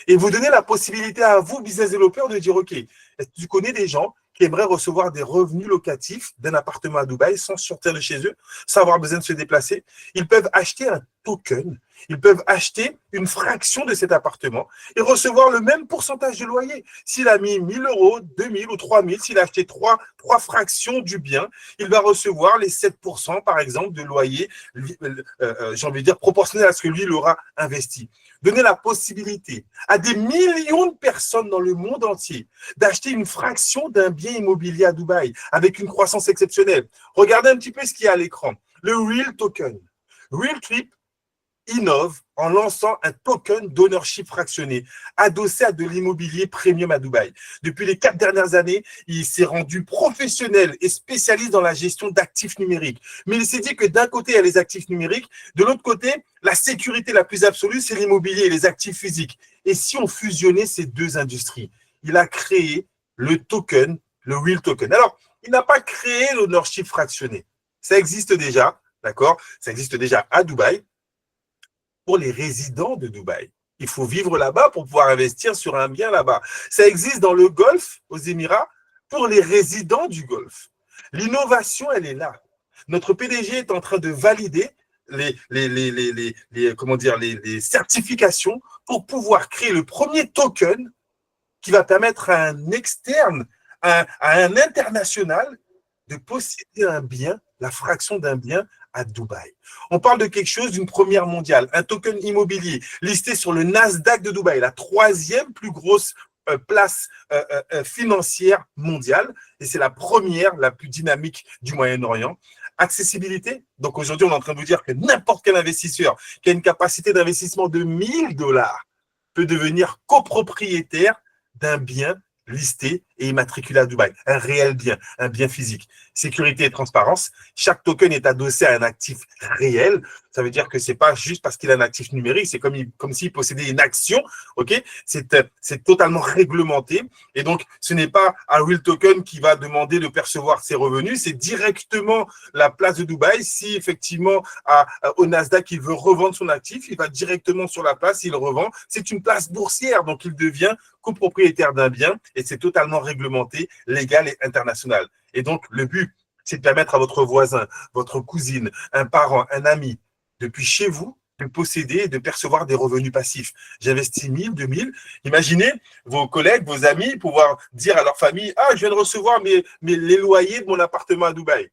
Et vous donner la possibilité à vous, business developer, de dire, OK, est-ce que tu connais des gens qui aimeraient recevoir des revenus locatifs d'un appartement à Dubaï sans sortir de chez eux, sans avoir besoin de se déplacer? Ils peuvent acheter un token, ils peuvent acheter une fraction de cet appartement et recevoir le même pourcentage de loyer. S'il a mis 1 000 €, 2 000 ou 3 000, s'il a acheté trois fractions du bien, il va recevoir les 7%, par exemple, de loyer, j'ai envie de dire, proportionnel à ce que lui, il aura investi. Donner la possibilité à des millions de personnes dans le monde entier d'acheter une fraction d'un bien immobilier à Dubaï avec une croissance exceptionnelle. Regardez un petit peu ce qu'il y a à l'écran. Le Real Token. Realtrip innove en lançant un token d'ownership fractionné adossé à de l'immobilier premium à Dubaï. Depuis les 4 dernières années, il s'est rendu professionnel et spécialiste dans la gestion d'actifs numériques. Mais il s'est dit que d'un côté, il y a les actifs numériques, de l'autre côté, la sécurité la plus absolue, c'est l'immobilier et les actifs physiques. Et si on fusionnait ces deux industries? Il a créé le token, le Real Token. Alors, il n'a pas créé l'ownership fractionné. Ça existe déjà, d'accord? Ça existe déjà à Dubaï. Pour les résidents de Dubaï. Il faut vivre là-bas pour pouvoir investir sur un bien là-bas. Ça existe dans le Golfe, aux Émirats, pour les résidents du Golfe. L'innovation, elle est là. Notre PDG est en train de valider les certifications pour pouvoir créer le premier token qui va permettre à un externe, à un international, de posséder un bien, la fraction d'un bien à Dubaï. On parle de quelque chose d'une première mondiale, un token immobilier listé sur le Nasdaq de Dubaï, la 3e plus grosse place financière mondiale, et c'est la première, la plus dynamique du Moyen-Orient. Accessibilité, donc aujourd'hui on est en train de vous dire que n'importe quel investisseur qui a une capacité d'investissement de 1 000 $ peut devenir copropriétaire d'un bien listé et immatriculé à Dubaï. Un réel bien, un bien physique. Sécurité et transparence. Chaque token est adossé à un actif réel. Ça veut dire que ce n'est pas juste parce qu'il a un actif numérique, c'est comme s'il possédait une action. Okay, c'est totalement réglementé. Et donc, ce n'est pas un Real Token qui va demander de percevoir ses revenus, c'est directement la place de Dubaï. Si effectivement, au Nasdaq, il veut revendre son actif, il va directement sur la place, il revend. C'est une place boursière, donc il devient copropriétaire d'un bien et c'est totalement réglementé, légal et international. Et donc, le but, c'est de permettre à votre voisin, votre cousine, un parent, un ami, depuis chez vous, de posséder et de percevoir des revenus passifs. J'investis 1 000, 2 000. Imaginez vos collègues, vos amis pouvoir dire à leur famille « Ah, je viens de recevoir les loyers de mon appartement à Dubaï. »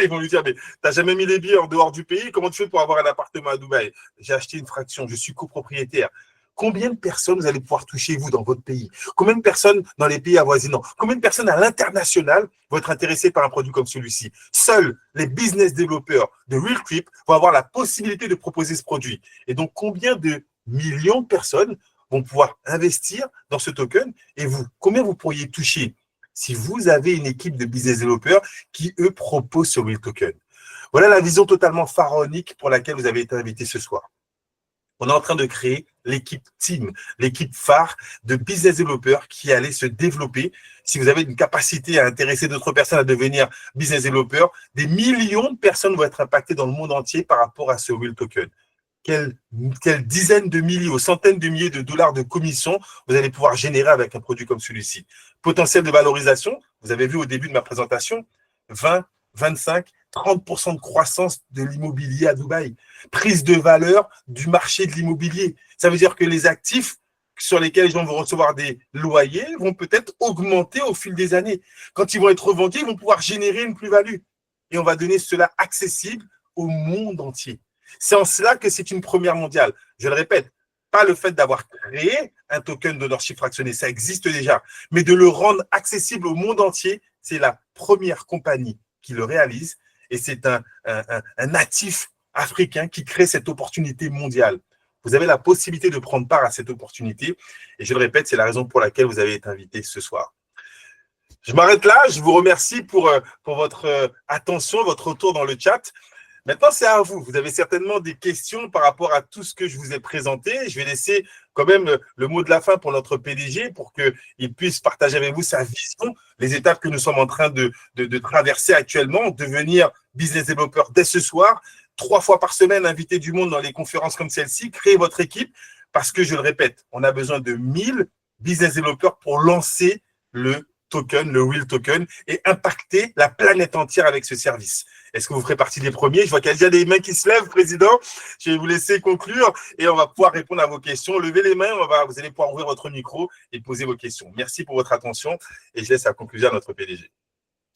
Ils vont lui dire « Mais tu n'as jamais mis les billets en dehors du pays, comment tu fais pour avoir un appartement à Dubaï? » J'ai acheté une fraction, je suis copropriétaire. Combien de personnes vous allez pouvoir toucher, vous, dans votre pays? Combien de personnes dans les pays avoisinants? Combien de personnes à l'international vont être intéressées par un produit comme celui-ci? Seuls les business développeurs de Realtrip vont avoir la possibilité de proposer ce produit. Et donc, combien de millions de personnes vont pouvoir investir dans ce token? Et vous, combien vous pourriez toucher si vous avez une équipe de business développeurs qui, eux, proposent ce Real Token? Voilà la vision totalement pharaonique pour laquelle vous avez été invité ce soir. On est en train de créer l'équipe team, l'équipe phare de business développeurs qui allait se développer. Si vous avez une capacité à intéresser d'autres personnes à devenir business développeurs, des millions de personnes vont être impactées dans le monde entier par rapport à ce Real Token. Quelles dizaines de milliers ou centaines de milliers de dollars de commissions vous allez pouvoir générer avec un produit comme celui-ci. Potentiel de valorisation, vous avez vu au début de ma présentation, 20, 25, 30% de croissance de l'immobilier à Dubaï. Prise de valeur du marché de l'immobilier. Ça veut dire que les actifs sur lesquels les gens vont recevoir des loyers vont peut-être augmenter au fil des années. Quand ils vont être revendus, ils vont pouvoir générer une plus-value. Et on va donner cela accessible au monde entier. C'est en cela que c'est une première mondiale. Je le répète, pas le fait d'avoir créé un token d'ownership fractionné, ça existe déjà, mais de le rendre accessible au monde entier, c'est la première compagnie qui le réalise et c'est un natif africain qui crée cette opportunité mondiale. Vous avez la possibilité de prendre part à cette opportunité et je le répète, c'est la raison pour laquelle vous avez été invité ce soir. Je m'arrête là, je vous remercie pour votre attention, votre retour dans le chat. Maintenant, c'est à vous. Vous avez certainement des questions par rapport à tout ce que je vous ai présenté. Je vais laisser quand même le mot de la fin pour notre PDG pour qu'il puisse partager avec vous sa vision, les étapes que nous sommes en train de traverser actuellement, devenir business developer dès ce soir, 3 fois par semaine, inviter du monde dans les conférences comme celle-ci, créer votre équipe parce que, je le répète, on a besoin de 1000 business developers pour lancer le token, le Will Token, et impacter la planète entière avec ce service. Est-ce que vous ferez partie des premiers? Je vois qu'il y a déjà des mains qui se lèvent, Président. Je vais vous laisser conclure et on va pouvoir répondre à vos questions. Levez les mains, vous allez pouvoir ouvrir votre micro et poser vos questions. Merci pour votre attention et je laisse la conclusion à notre PDG.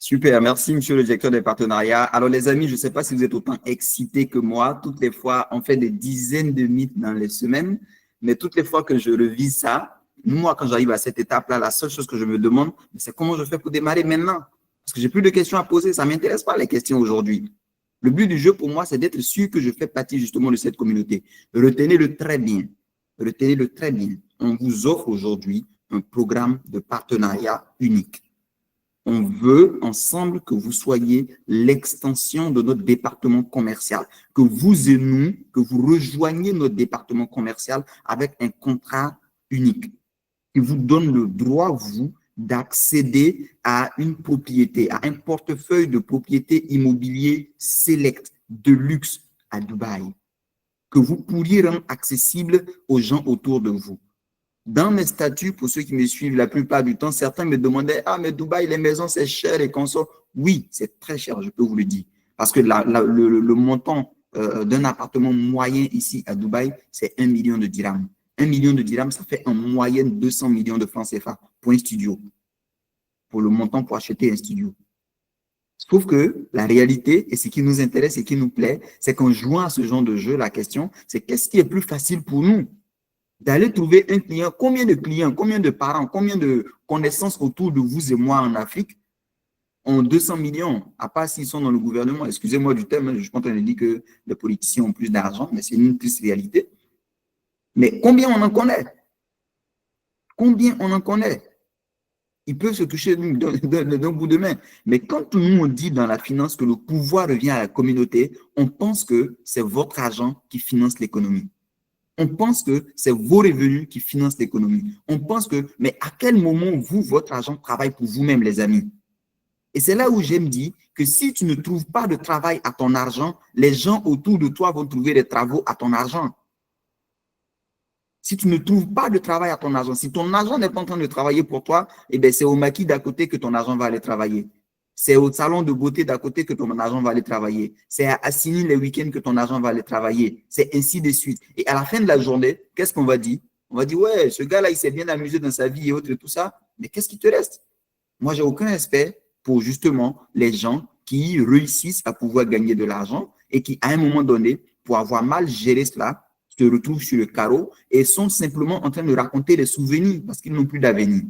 Super, merci monsieur le directeur des partenariats. Alors les amis, je ne sais pas si vous êtes autant excités que moi. Toutes les fois, on fait des dizaines de meets dans les semaines, mais toutes les fois que je revise ça, moi, quand j'arrive à cette étape-là, la seule chose que je me demande, c'est comment je fais pour démarrer maintenant. Parce que j'ai plus de questions à poser. Ça ne m'intéresse pas les questions aujourd'hui. Le but du jeu pour moi, c'est d'être sûr que je fais partie justement de cette communauté. Retenez-le très bien. Retenez-le très bien. On vous offre aujourd'hui un programme de partenariat unique. On veut ensemble que vous soyez l'extension de notre département commercial, que vous et nous, que vous rejoigniez notre département commercial avec un contrat unique qui vous donne le droit, vous, d'accéder à une propriété, à un portefeuille de propriétés immobilières select, de luxe à Dubaï, que vous pourriez rendre accessible aux gens autour de vous. Dans mes statuts, pour ceux qui me suivent la plupart du temps, certains me demandaient « Ah, mais Dubaï, les maisons, c'est cher et consorts. » Oui, c'est très cher, je peux vous le dire. Parce que le montant d'un appartement moyen ici à Dubaï, c'est 1 million de dirhams. 1 million de dirhams, ça fait en moyenne 200 millions de francs CFA pour un studio, pour le montant pour acheter un studio. Sauf que la réalité, et ce qui nous intéresse et qui nous plaît, c'est qu'en jouant à ce genre de jeu, la question, c'est qu'est-ce qui est plus facile pour nous? D'aller trouver un client, combien de parents, combien de connaissances autour de vous et moi en Afrique ont 200 millions, à part s'ils sont dans le gouvernement. Excusez-moi du terme, je suis pas en train de dire que les politiciens ont plus d'argent, mais c'est une triste réalité. Mais combien on en connaît? Combien on en connaît? Ils peuvent se toucher d'un bout de main. Mais quand nous, on dit dans la finance que le pouvoir revient à la communauté, on pense que c'est votre argent qui finance l'économie. On pense que c'est vos revenus qui financent l'économie. On pense que, mais à quel moment vous, votre argent travaille pour vous-même, les amis? Et c'est là où j'aime dire que si tu ne trouves pas de travail à ton argent, les gens autour de toi vont trouver des travaux à ton argent. Si tu ne trouves pas de travail à ton argent, si ton argent n'est pas en train de travailler pour toi, eh bien, c'est au maquis d'à côté que ton argent va aller travailler. C'est au salon de beauté d'à côté que ton argent va aller travailler. C'est à Assini les week-ends que ton argent va aller travailler. C'est ainsi de suite. Et à la fin de la journée, qu'est-ce qu'on va dire? On va dire, ouais, ce gars-là, il s'est bien amusé dans sa vie et autres et tout ça. Mais qu'est-ce qui te reste? Moi, j'ai aucun respect pour justement les gens qui réussissent à pouvoir gagner de l'argent et qui, à un moment donné, pour avoir mal géré cela, se retrouvent sur le carreau et sont simplement en train de raconter des souvenirs parce qu'ils n'ont plus d'avenir.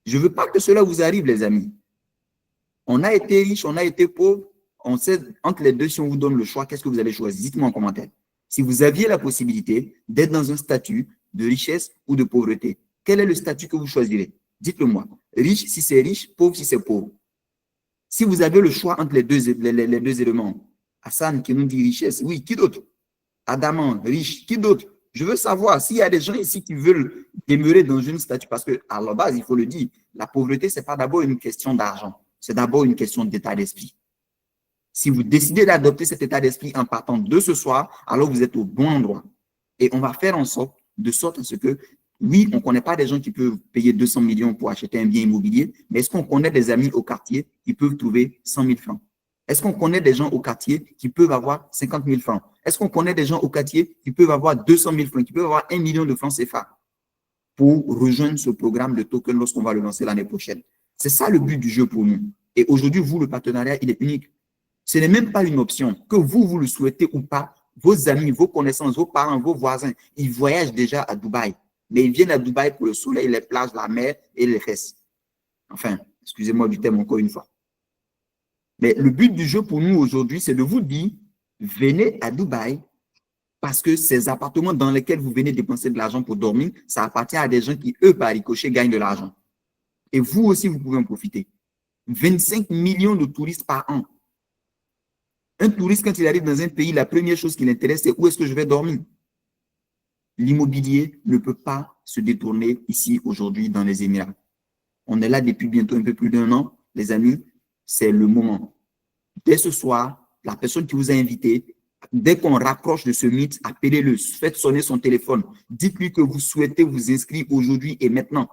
Je ne veux pas que cela vous arrive, les amis. On a été riche, on a été pauvre. On sait, entre les deux, si on vous donne le choix, qu'est-ce que vous allez choisir? Dites-moi en commentaire. Si vous aviez la possibilité d'être dans un statut de richesse ou de pauvreté, quel est le statut que vous choisirez? Dites-le moi. Riche si c'est riche, pauvre si c'est pauvre. Si vous avez le choix entre les deux éléments, Hassan qui nous dit richesse, oui, qui d'autre? Adamant, riche, qui d'autre? Je veux savoir s'il y a des gens ici qui veulent demeurer dans une statue, parce que à la base, il faut le dire, la pauvreté, ce n'est pas d'abord une question d'argent, c'est d'abord une question d'état d'esprit. Si vous décidez d'adopter cet état d'esprit en partant de ce soir, alors vous êtes au bon endroit. Et on va faire en sorte, de sorte à ce que, oui, on ne connaît pas des gens qui peuvent payer 200 millions pour acheter un bien immobilier, mais est-ce qu'on connaît des amis au quartier qui peuvent trouver 100 000 francs? Est-ce qu'on connaît des gens au quartier qui peuvent avoir 50 000 francs? Est-ce qu'on connaît des gens au quartier qui peuvent avoir 200 000 francs, qui peuvent avoir 1 million de francs CFA pour rejoindre ce programme de token lorsqu'on va le lancer l'année prochaine? C'est ça le but du jeu pour nous. Et aujourd'hui, vous, le partenariat, il est unique. Ce n'est même pas une option. Que vous le souhaitez ou pas, vos amis, vos connaissances, vos parents, vos voisins, ils voyagent déjà à Dubaï. Mais ils viennent à Dubaï pour le soleil, les plages, la mer et les fesses. Enfin, Excusez-moi du terme encore une fois. Mais le but du jeu pour nous aujourd'hui, c'est de vous dire, venez à Dubaï parce que ces appartements dans lesquels vous venez dépenser de l'argent pour dormir, ça appartient à des gens qui, eux, par ricochet, gagnent de l'argent. Et vous aussi, vous pouvez en profiter. 25 millions de touristes par an. Un touriste, quand il arrive dans un pays, la première chose qui l'intéresse, c'est où est-ce que je vais dormir. L'immobilier ne peut pas se détourner ici, aujourd'hui, dans les Émirats. On est là depuis bientôt un peu plus d'1 an, les amis, c'est le moment. Dès ce soir, la personne qui vous a invité, dès qu'on raccroche de ce mythe, appelez-le, faites sonner son téléphone, dites-lui que vous souhaitez vous inscrire aujourd'hui et maintenant.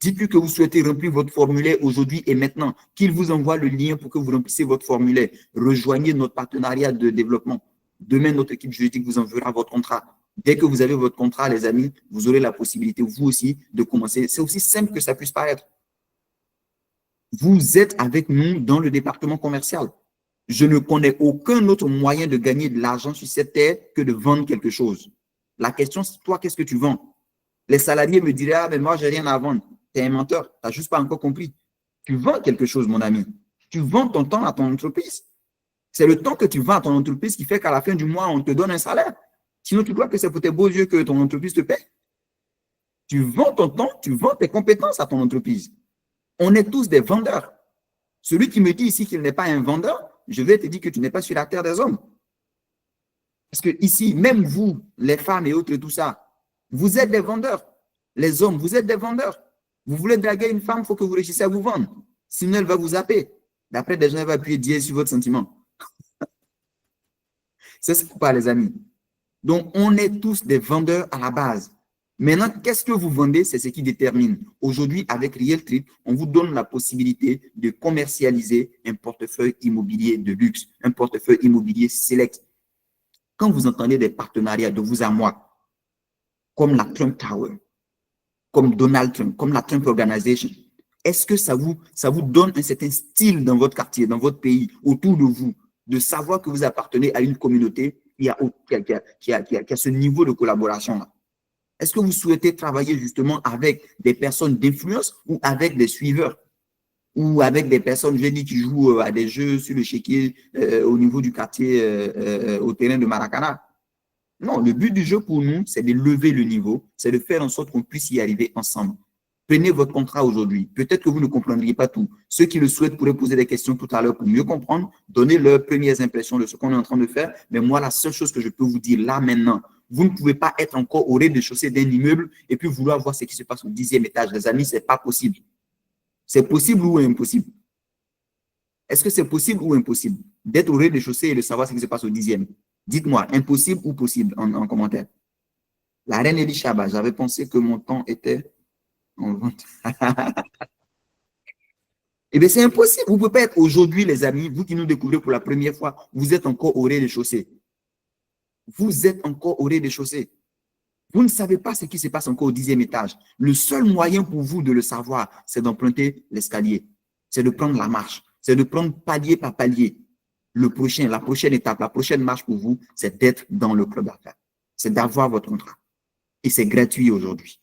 Dites-lui que vous souhaitez remplir votre formulaire aujourd'hui et maintenant, qu'il vous envoie le lien pour que vous remplissiez votre formulaire. Rejoignez notre partenariat de développement. Demain, notre équipe juridique vous enverra votre contrat. Dès que vous avez votre contrat, les amis, vous aurez la possibilité, vous aussi, de commencer. C'est aussi simple que ça puisse paraître. Vous êtes avec nous dans le département commercial. Je ne connais aucun autre moyen de gagner de l'argent sur cette terre que de vendre quelque chose. La question, c'est toi, qu'est-ce que tu vends? Les salariés me diraient, ah, mais moi, j'ai rien à vendre. Tu es un menteur, tu n'as juste pas encore compris. Tu vends quelque chose, mon ami. Tu vends ton temps à ton entreprise. C'est le temps que tu vends à ton entreprise qui fait qu'à la fin du mois, on te donne un salaire. Sinon, tu crois que c'est pour tes beaux yeux que ton entreprise te paie. Tu vends ton temps, tu vends tes compétences à ton entreprise. On est tous des vendeurs. Celui qui me dit ici qu'il n'est pas un vendeur, je vais te dire que tu n'es pas sur la terre des hommes. Parce que ici, même vous, les femmes et autres et tout ça, vous êtes des vendeurs. Les hommes, vous êtes des vendeurs. Vous voulez draguer une femme, il faut que vous réussissiez à vous vendre. Sinon, elle va vous zapper. D'après des gens, elle va appuyer dièse sur votre sentiment. C'est ce qu'on parle, les amis. Donc, on est tous des vendeurs à la base. Maintenant, qu'est-ce que vous vendez? C'est ce qui détermine. Aujourd'hui, avec RealTrip, on vous donne la possibilité de commercialiser un portefeuille immobilier de luxe, un portefeuille immobilier select. Quand vous entendez des partenariats de vous à moi, comme la Trump Tower, comme Donald Trump, comme la Trump Organization, est-ce que ça vous donne un certain style dans votre quartier, dans votre pays, autour de vous, de savoir que vous appartenez à une communauté qui a ce niveau de collaboration-là? Est-ce que vous souhaitez travailler justement avec des personnes d'influence ou avec des suiveurs ou avec des personnes, je dis, qui jouent à des jeux sur le chéquier au niveau du quartier, au terrain de Maracana? Non, le but du jeu pour nous, c'est de lever le niveau, c'est de faire en sorte qu'on puisse y arriver ensemble. Prenez votre contrat aujourd'hui. Peut-être que vous ne comprendriez pas tout. Ceux qui le souhaitent pourraient poser des questions tout à l'heure pour mieux comprendre, donner leurs premières impressions de ce qu'on est en train de faire. Mais moi, la seule chose que je peux vous dire là maintenant, vous ne pouvez pas être encore au rez-de-chaussée d'un immeuble et puis vouloir voir ce qui se passe au 10e étage. Les amis, ce n'est pas possible. C'est possible ou impossible? Est-ce que c'est possible ou impossible d'être au rez-de-chaussée et de savoir ce qui se passe au 10e? Dites-moi, impossible ou possible en commentaire. La reine Elie Chaba, j'avais pensé que mon temps était en vente. Eh bien, c'est impossible. Vous ne pouvez pas être aujourd'hui, les amis, vous qui nous découvrez pour la première fois, vous êtes encore au rez-de-chaussée. Vous êtes encore au rez-de-chaussée. Vous ne savez pas ce qui se passe encore au 10e étage. Le seul moyen pour vous de le savoir, c'est d'emprunter l'escalier. C'est de prendre la marche. C'est de prendre palier par palier. La prochaine étape, la prochaine marche pour vous, c'est d'être dans le club d'affaires. C'est d'avoir votre contrat. Et c'est gratuit aujourd'hui.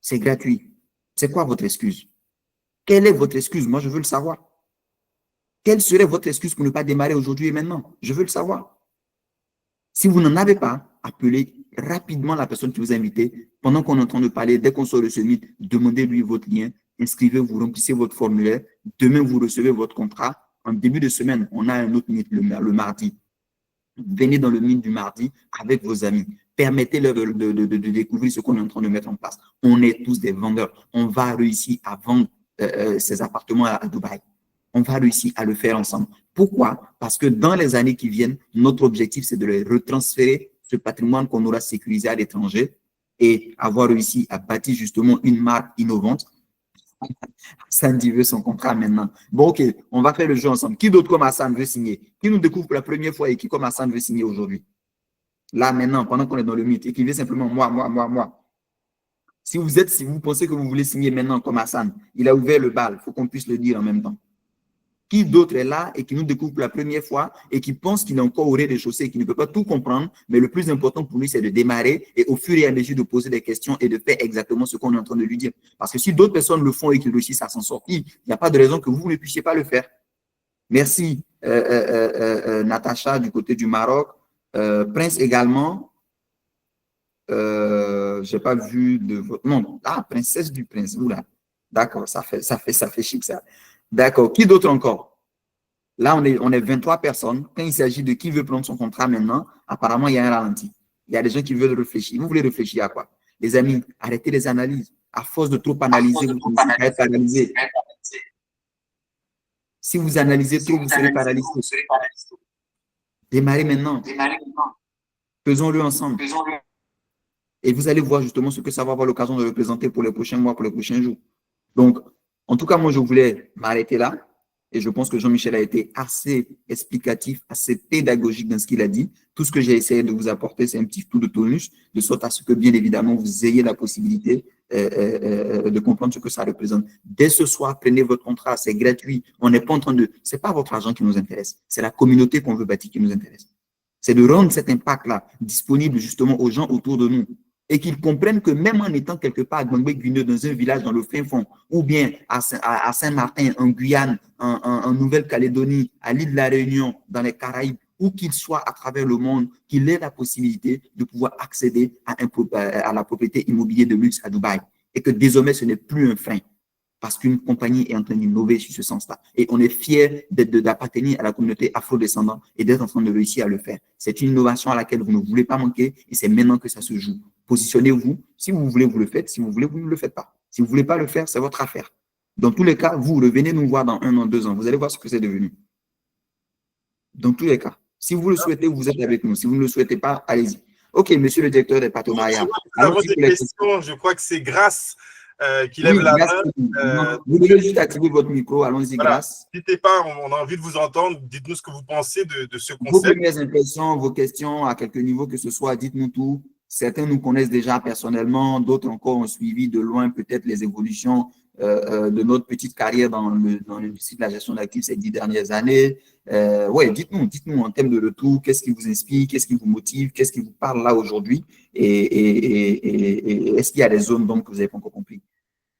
C'est gratuit. C'est quoi votre excuse? Quelle est votre excuse? Moi, je veux le savoir. Quelle serait votre excuse pour ne pas démarrer aujourd'hui et maintenant? Je veux le savoir. Si vous n'en avez pas, appelez rapidement la personne qui vous a invité. Pendant qu'on est en train de parler, dès qu'on sort de ce mythe, demandez-lui votre lien, inscrivez-vous, remplissez votre formulaire. Demain, vous recevez votre contrat. En début de semaine, on a un autre mythe le mardi. Venez dans le mythe du mardi avec vos amis. Permettez-leur de découvrir ce qu'on est en train de mettre en place. On est tous des vendeurs. On va réussir à vendre ces appartements à Dubaï. On va réussir à le faire ensemble. Pourquoi? Parce que dans les années qui viennent, notre objectif, c'est de les retransférer, ce patrimoine qu'on aura sécurisé à l'étranger et avoir réussi à bâtir justement une marque innovante. Sandy veut son contrat maintenant. Bon, ok, on va faire le jeu ensemble. Qui d'autre comme Hassan veut signer? Qui nous découvre pour la première fois et qui comme Hassan veut signer aujourd'hui? Là, maintenant, pendant qu'on est dans le mythe, écrivez simplement moi. Si vous pensez que vous voulez signer maintenant comme Hassan, il a ouvert le bal, il faut qu'on puisse le dire en même temps. Qui d'autre est là et qui nous découvre pour la première fois et qui pense qu'il est encore au rez-de-chaussée et qui ne peut pas tout comprendre, mais le plus important pour lui, c'est de démarrer et au fur et à mesure de poser des questions et de faire exactement ce qu'on est en train de lui dire. Parce que si d'autres personnes le font et qu'ils réussissent à s'en sortir, il n'y a pas de raison que vous ne puissiez pas le faire. Merci, Natacha, du côté du Maroc. Prince également. Je n'ai pas vu de votre nom. Ah, princesse du prince. Oula. D'accord, ça fait chic, ça. D'accord. Qui d'autre encore? Là, on est 23 personnes. Quand il s'agit de qui veut prendre son contrat maintenant, apparemment, il y a un ralenti. Il y a des gens qui veulent réfléchir. Vous voulez réfléchir à quoi? Les amis, arrêtez les analyses. À force de trop analyser, vous serez paralysé. Si vous analysez trop, vous serez paralysé. Démarrez maintenant. Faisons-le ensemble. Et vous allez voir justement ce que ça va avoir l'occasion de représenter pour les prochains mois, pour les prochains jours. Donc, en tout cas, moi, je voulais m'arrêter là. Et je pense que Jean-Michel a été assez explicatif, assez pédagogique dans ce qu'il a dit. Tout ce que j'ai essayé de vous apporter, c'est un petit coup de tonus, de sorte à ce que, bien évidemment, vous ayez la possibilité de comprendre ce que ça représente. Dès ce soir, prenez votre contrat, c'est gratuit. On n'est pas en train de… C'est pas votre argent qui nous intéresse, c'est la communauté qu'on veut bâtir qui nous intéresse. C'est de rendre cet impact-là disponible justement aux gens autour de nous. Et qu'ils comprennent que même en étant quelque part à Gbangbe-Guinée, dans un village dans le fin fond, ou bien à Saint-Martin, en Guyane, en Nouvelle-Calédonie, à l'île de la Réunion, dans les Caraïbes, où qu'il soit à travers le monde, qu'il ait la possibilité de pouvoir accéder à la propriété immobilière de luxe à Dubaï. Et que désormais, ce n'est plus un frein, parce qu'une compagnie est en train d'innover sur ce sens-là. Et on est fiers d'appartenir à la communauté afro-descendante et d'être en train de réussir à le faire. C'est une innovation à laquelle vous ne voulez pas manquer et c'est maintenant que ça se joue. Positionnez-vous. Si vous voulez, vous le faites. Si vous voulez, vous ne le faites pas. Si vous ne voulez pas le faire, c'est votre affaire. Dans tous les cas, vous revenez nous voir dans 1 an, 2 ans. Vous allez voir ce que c'est devenu. Dans tous les cas. Si vous le souhaitez, vous êtes avec nous. Si vous ne le souhaitez pas, allez-y. OK, monsieur le directeur des partenariats. Avant des questions, je crois que c'est Grâce qui lève la main. Vous devez juste activer votre micro. Allons-y, voilà. Grâce. N'hésitez pas, on a envie de vous entendre. Dites-nous ce que vous pensez de ce concept. Vos premières impressions, vos questions, à quelque niveau que ce soit, dites-nous tout. Certains nous connaissent déjà personnellement, d'autres encore ont suivi de loin peut-être les évolutions de notre petite carrière dans l'industrie de la gestion d'actifs ces 10 dernières années. Ouais, dites-nous en termes de retour, qu'est-ce qui vous inspire, qu'est-ce qui vous motive, qu'est-ce qui vous parle là aujourd'hui et est-ce qu'il y a des zones donc que vous n'avez pas encore compris?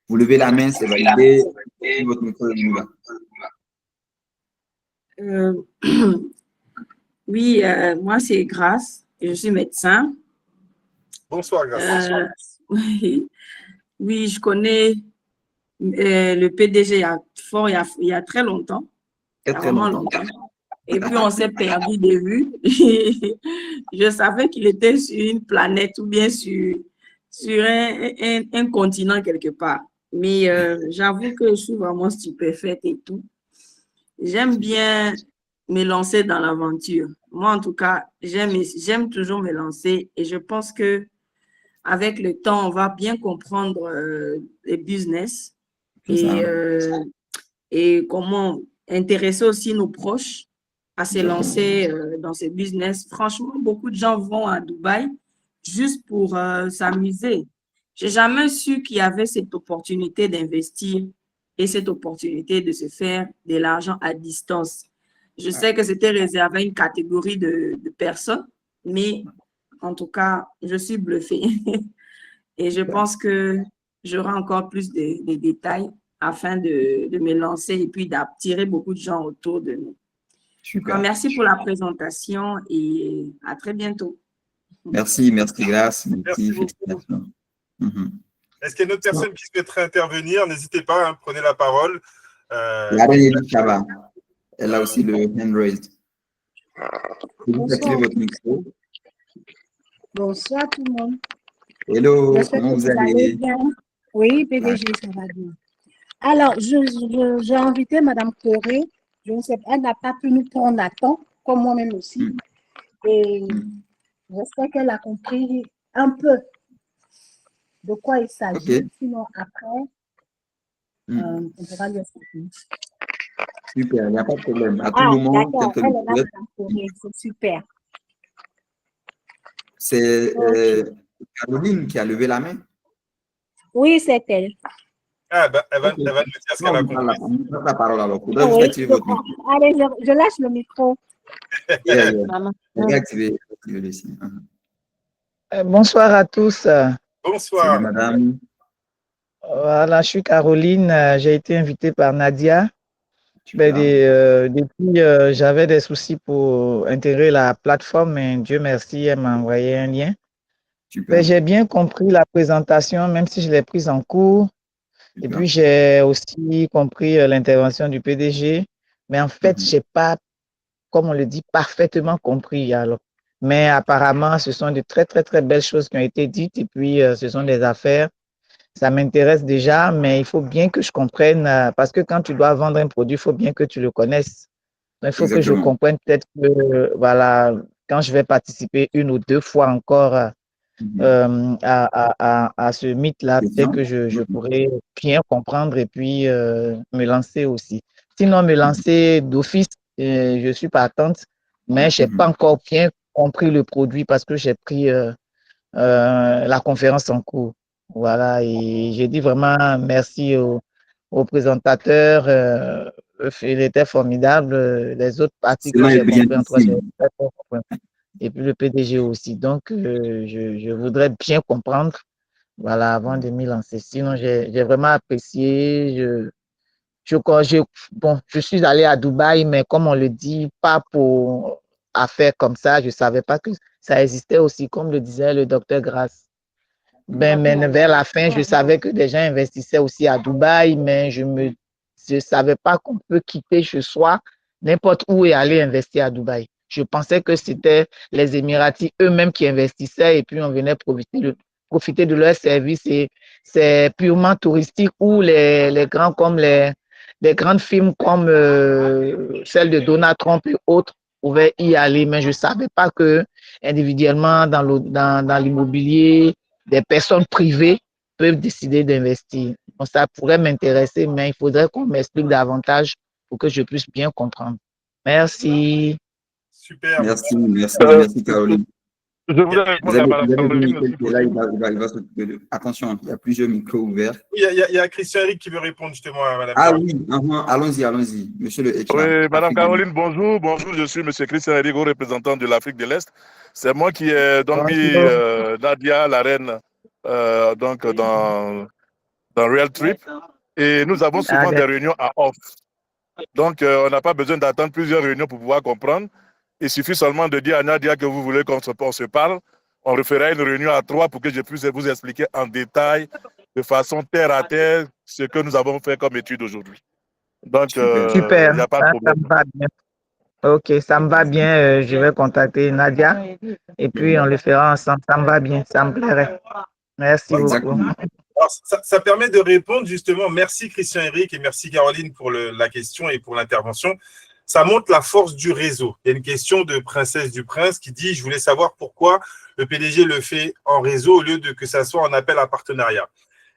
Vous levez la main, c'est validé. Votre micro est ouvert. Oui, moi c'est Grâce, je suis médecin. Bonsoir, Grâce. Oui, je connais le PDG il y a très longtemps. Très longtemps. Et puis on s'est perdu de vue. Je savais qu'il était sur une planète ou bien sur un continent quelque part. Mais j'avoue que je suis vraiment stupéfaite et tout. J'aime bien me lancer dans l'aventure. Moi, en tout cas, j'aime toujours me lancer et je pense que avec le temps, on va bien comprendre les business et comment intéresser aussi nos proches à se lancer dans ces business. Franchement, beaucoup de gens vont à Dubaï juste pour s'amuser. J'ai jamais su qu'il y avait cette opportunité d'investir et cette opportunité de se faire de l'argent à distance. Je sais que c'était réservé à une catégorie de personnes, mais en tout cas, je suis bluffée. Et je pense que j'aurai encore plus de détails afin de me lancer et puis d'attirer beaucoup de gens autour de nous. Super. Merci pour la présentation et à très bientôt. Merci Grâce. Merci félicitations. Est-ce qu'il y a une autre personne qui souhaiterait intervenir? N'hésitez pas, hein, prenez la parole. La reine Chava, elle a aussi le hand raised. Vous activez votre micro. Bonsoir tout le monde. Hello, comment vous allez? Bien. Oui, PDG, ça va bien. Alors, j'ai invité Madame Corée. Je ne sais pas, elle n'a pas pu nous prendre à temps, comme moi-même aussi. Et j'espère qu'elle a compris un peu de quoi il s'agit. Okay. Sinon, après, on pourra lui expliquer. Super, il n'y a pas de problème. À tout moment, quand elle est là, Madame Corée, c'est super. C'est Caroline qui a levé la main? Oui, c'est elle. Ah, bah, Ok. elle va nous dire ce Non, qu'elle a on compris. passe la parole alors. Faudrait Ah juste oui, activer votre micro. allez, je lâche le micro. Yeah, yeah. Maman. Réactivez le signe. Bonsoir à tous. Salut, Bonsoir. madame. Voilà, je suis Caroline. J'ai été invitée par Nadia. Super. Depuis, j'avais des soucis pour intégrer la plateforme, mais Dieu merci, elle m'a envoyé un lien. Super. J'ai bien compris la présentation, même si je l'ai prise en cours. Et Super. puis, j'ai aussi compris l'intervention du PDG. Mais en fait, Mhm. je n'ai pas, comme on le dit, parfaitement compris. Alors. Mais apparemment, ce sont de très, très, très belles choses qui ont été dites. Et puis, ce sont des affaires. Ça m'intéresse déjà, mais il faut bien que je comprenne, parce que quand tu dois vendre un produit, il faut bien que tu le connaisses. Donc, il faut que je Exactement. comprenne peut-être que, voilà, quand je vais participer une ou deux fois encore Mhm. à ce mythe-là, C'est peut-être ça. que je Mhm. pourrais bien comprendre et puis me lancer aussi. Sinon, me Mhm. lancer d'office, je suis partante, mais je n'ai pas Mhm. encore bien compris le produit parce que j'ai pris la conférence en cours. Voilà, et j'ai dit vraiment merci au présentateur. Il était formidable. Les autres parties que Cela est j'ai compris, en tout cas, j'ai brillantissime. très bien compris. Et puis le PDG aussi. Donc, je voudrais bien comprendre, voilà, avant de m'y lancer. Sinon, j'ai vraiment apprécié. Bon, je suis allé à Dubaï, mais comme on le dit, pas pour affaires comme ça. Je ne savais pas que ça existait aussi, comme le disait le docteur Grasse. Ben, mais vers la fin, je savais que des gens investissaient aussi à Dubaï, mais je savais pas qu'on peut quitter chez soi n'importe où et aller investir à Dubaï. Je pensais que c'était les Émiratis eux-mêmes qui investissaient et puis on venait profiter de leurs services et c'est purement touristique où les grands comme les grandes firmes comme celle de Donald Trump et autres pouvaient y aller, mais je savais pas que individuellement dans l'immobilier, des personnes privées peuvent décider d'investir. Bon, ça pourrait m'intéresser, mais il faudrait qu'on m'explique davantage pour que je puisse bien comprendre. Merci. Super. Merci, merci, Euh, merci, Caroline. je voudrais répondre à Mme Vous avez vu Caroline, Michael si qui est là, possible. il va s'occuper de. Attention, il y a plusieurs micros ouverts. Il y a Christian Eric qui veut répondre justement à Mme Ah Caroline. oui, allons-y, allons-y. Monsieur le HR. Oui, Mme Afrique de l'Est. Caroline, bonjour. Bonjour, je suis M. Christian Erigo, représentant de l'Afrique de l'Est. C'est moi qui ai donc mis Bonjour. Nadia, la reine, donc dans Real Trip. Et nous avons Ah, souvent des réunions à off. Donc, on n'a pas besoin d'attendre plusieurs réunions pour pouvoir comprendre. Il suffit seulement de dire à Nadia que vous voulez qu'on se parle. On refera une réunion à 3 pour que je puisse vous expliquer en détail, de façon terre à terre, ce que nous avons fait comme étude aujourd'hui. Donc, Super. il super, n'y a pas de ça problème. me va bien. Ok, ça me va bien. Je vais contacter Nadia et puis on le fera ensemble. Ça me va bien, ça me plairait. Merci beaucoup. Exactement. Alors, ça permet de répondre justement. Merci Christian Eric et merci Caroline pour la question et pour l'intervention. Ça montre la force du réseau. Il y a une question de Princesse du Prince qui dit « Je voulais savoir pourquoi le PDG le fait en réseau au lieu de que ça soit en appel à partenariat. »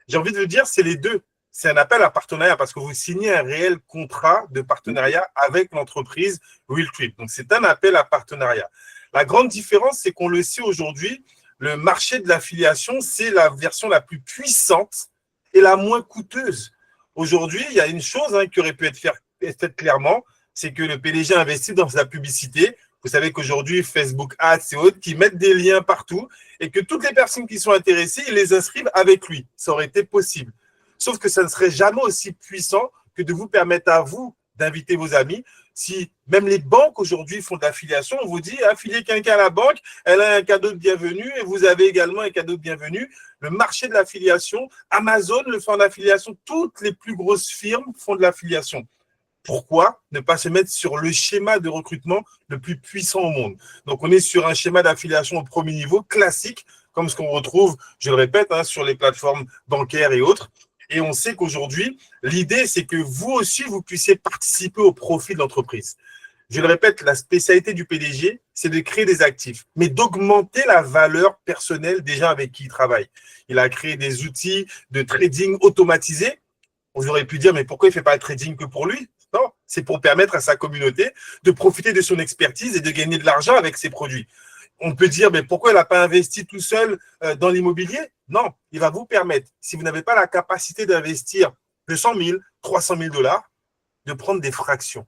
J'ai envie de vous dire, c'est les deux. C'est un appel à partenariat parce que vous signez un réel contrat de partenariat avec l'entreprise Real Trip. Donc, c'est un appel à partenariat. La grande différence, c'est qu'on le sait aujourd'hui, le marché de l'affiliation, c'est la version la plus puissante et la moins coûteuse. Aujourd'hui, il y a une chose qui aurait pu être faite clairement, c'est que le PDG investit dans sa publicité. Vous savez qu'aujourd'hui, Facebook Ads et autres, qui mettent des liens partout et que toutes les personnes qui sont intéressées, ils les inscrivent avec lui. Ça aurait été possible. Sauf que ça ne serait jamais aussi puissant que de vous permettre à vous d'inviter vos amis. Si même les banques aujourd'hui font de l'affiliation, on vous dit affiliez quelqu'un à la banque, elle a un cadeau de bienvenue et vous avez également un cadeau de bienvenue. Le marché de l'affiliation, Amazon le fait en affiliation, toutes les plus grosses firmes font de l'affiliation. Pourquoi ne pas se mettre sur le schéma de recrutement le plus puissant au monde? Donc, on est sur un schéma d'affiliation au premier niveau classique, comme ce qu'on retrouve, je le répète, sur les plateformes bancaires et autres. Et on sait qu'aujourd'hui, l'idée, c'est que vous aussi, vous puissiez participer au profit de l'entreprise. Je le répète, la spécialité du PDG, c'est de créer des actifs, mais d'augmenter la valeur personnelle des gens avec qui il travaille. Il a créé des outils de trading automatisés. On aurait pu dire, mais pourquoi il ne fait pas le trading que pour lui? Non, c'est pour permettre à sa communauté de profiter de son expertise et de gagner de l'argent avec ses produits. On peut dire, mais pourquoi il n'a pas investi tout seul dans l'immobilier? Non, il va vous permettre, si vous n'avez pas la capacité d'investir 200 000, 300 000 dollars, de prendre des fractions.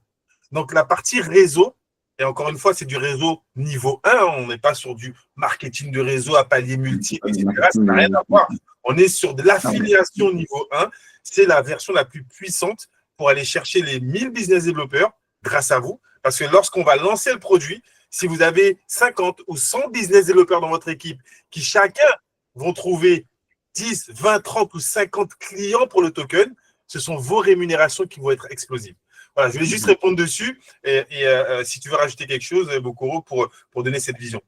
Donc, la partie réseau, et encore une fois, c'est du réseau niveau 1, on n'est pas sur du marketing de réseau à palier multiple, etc. Ça n'a rien à voir. On est sur de l'affiliation niveau 1. C'est la version la plus puissante pour aller chercher les 1000 business développeurs grâce à vous. Parce que lorsqu'on va lancer le produit, si vous avez 50 ou 100 business développeurs dans votre équipe qui chacun vont trouver 10, 20, 30 ou 50 clients pour le token, ce sont vos rémunérations qui vont être explosives. Voilà, je voulais juste répondre dessus et si tu veux rajouter quelque chose, Bokoro, pour donner cette vision.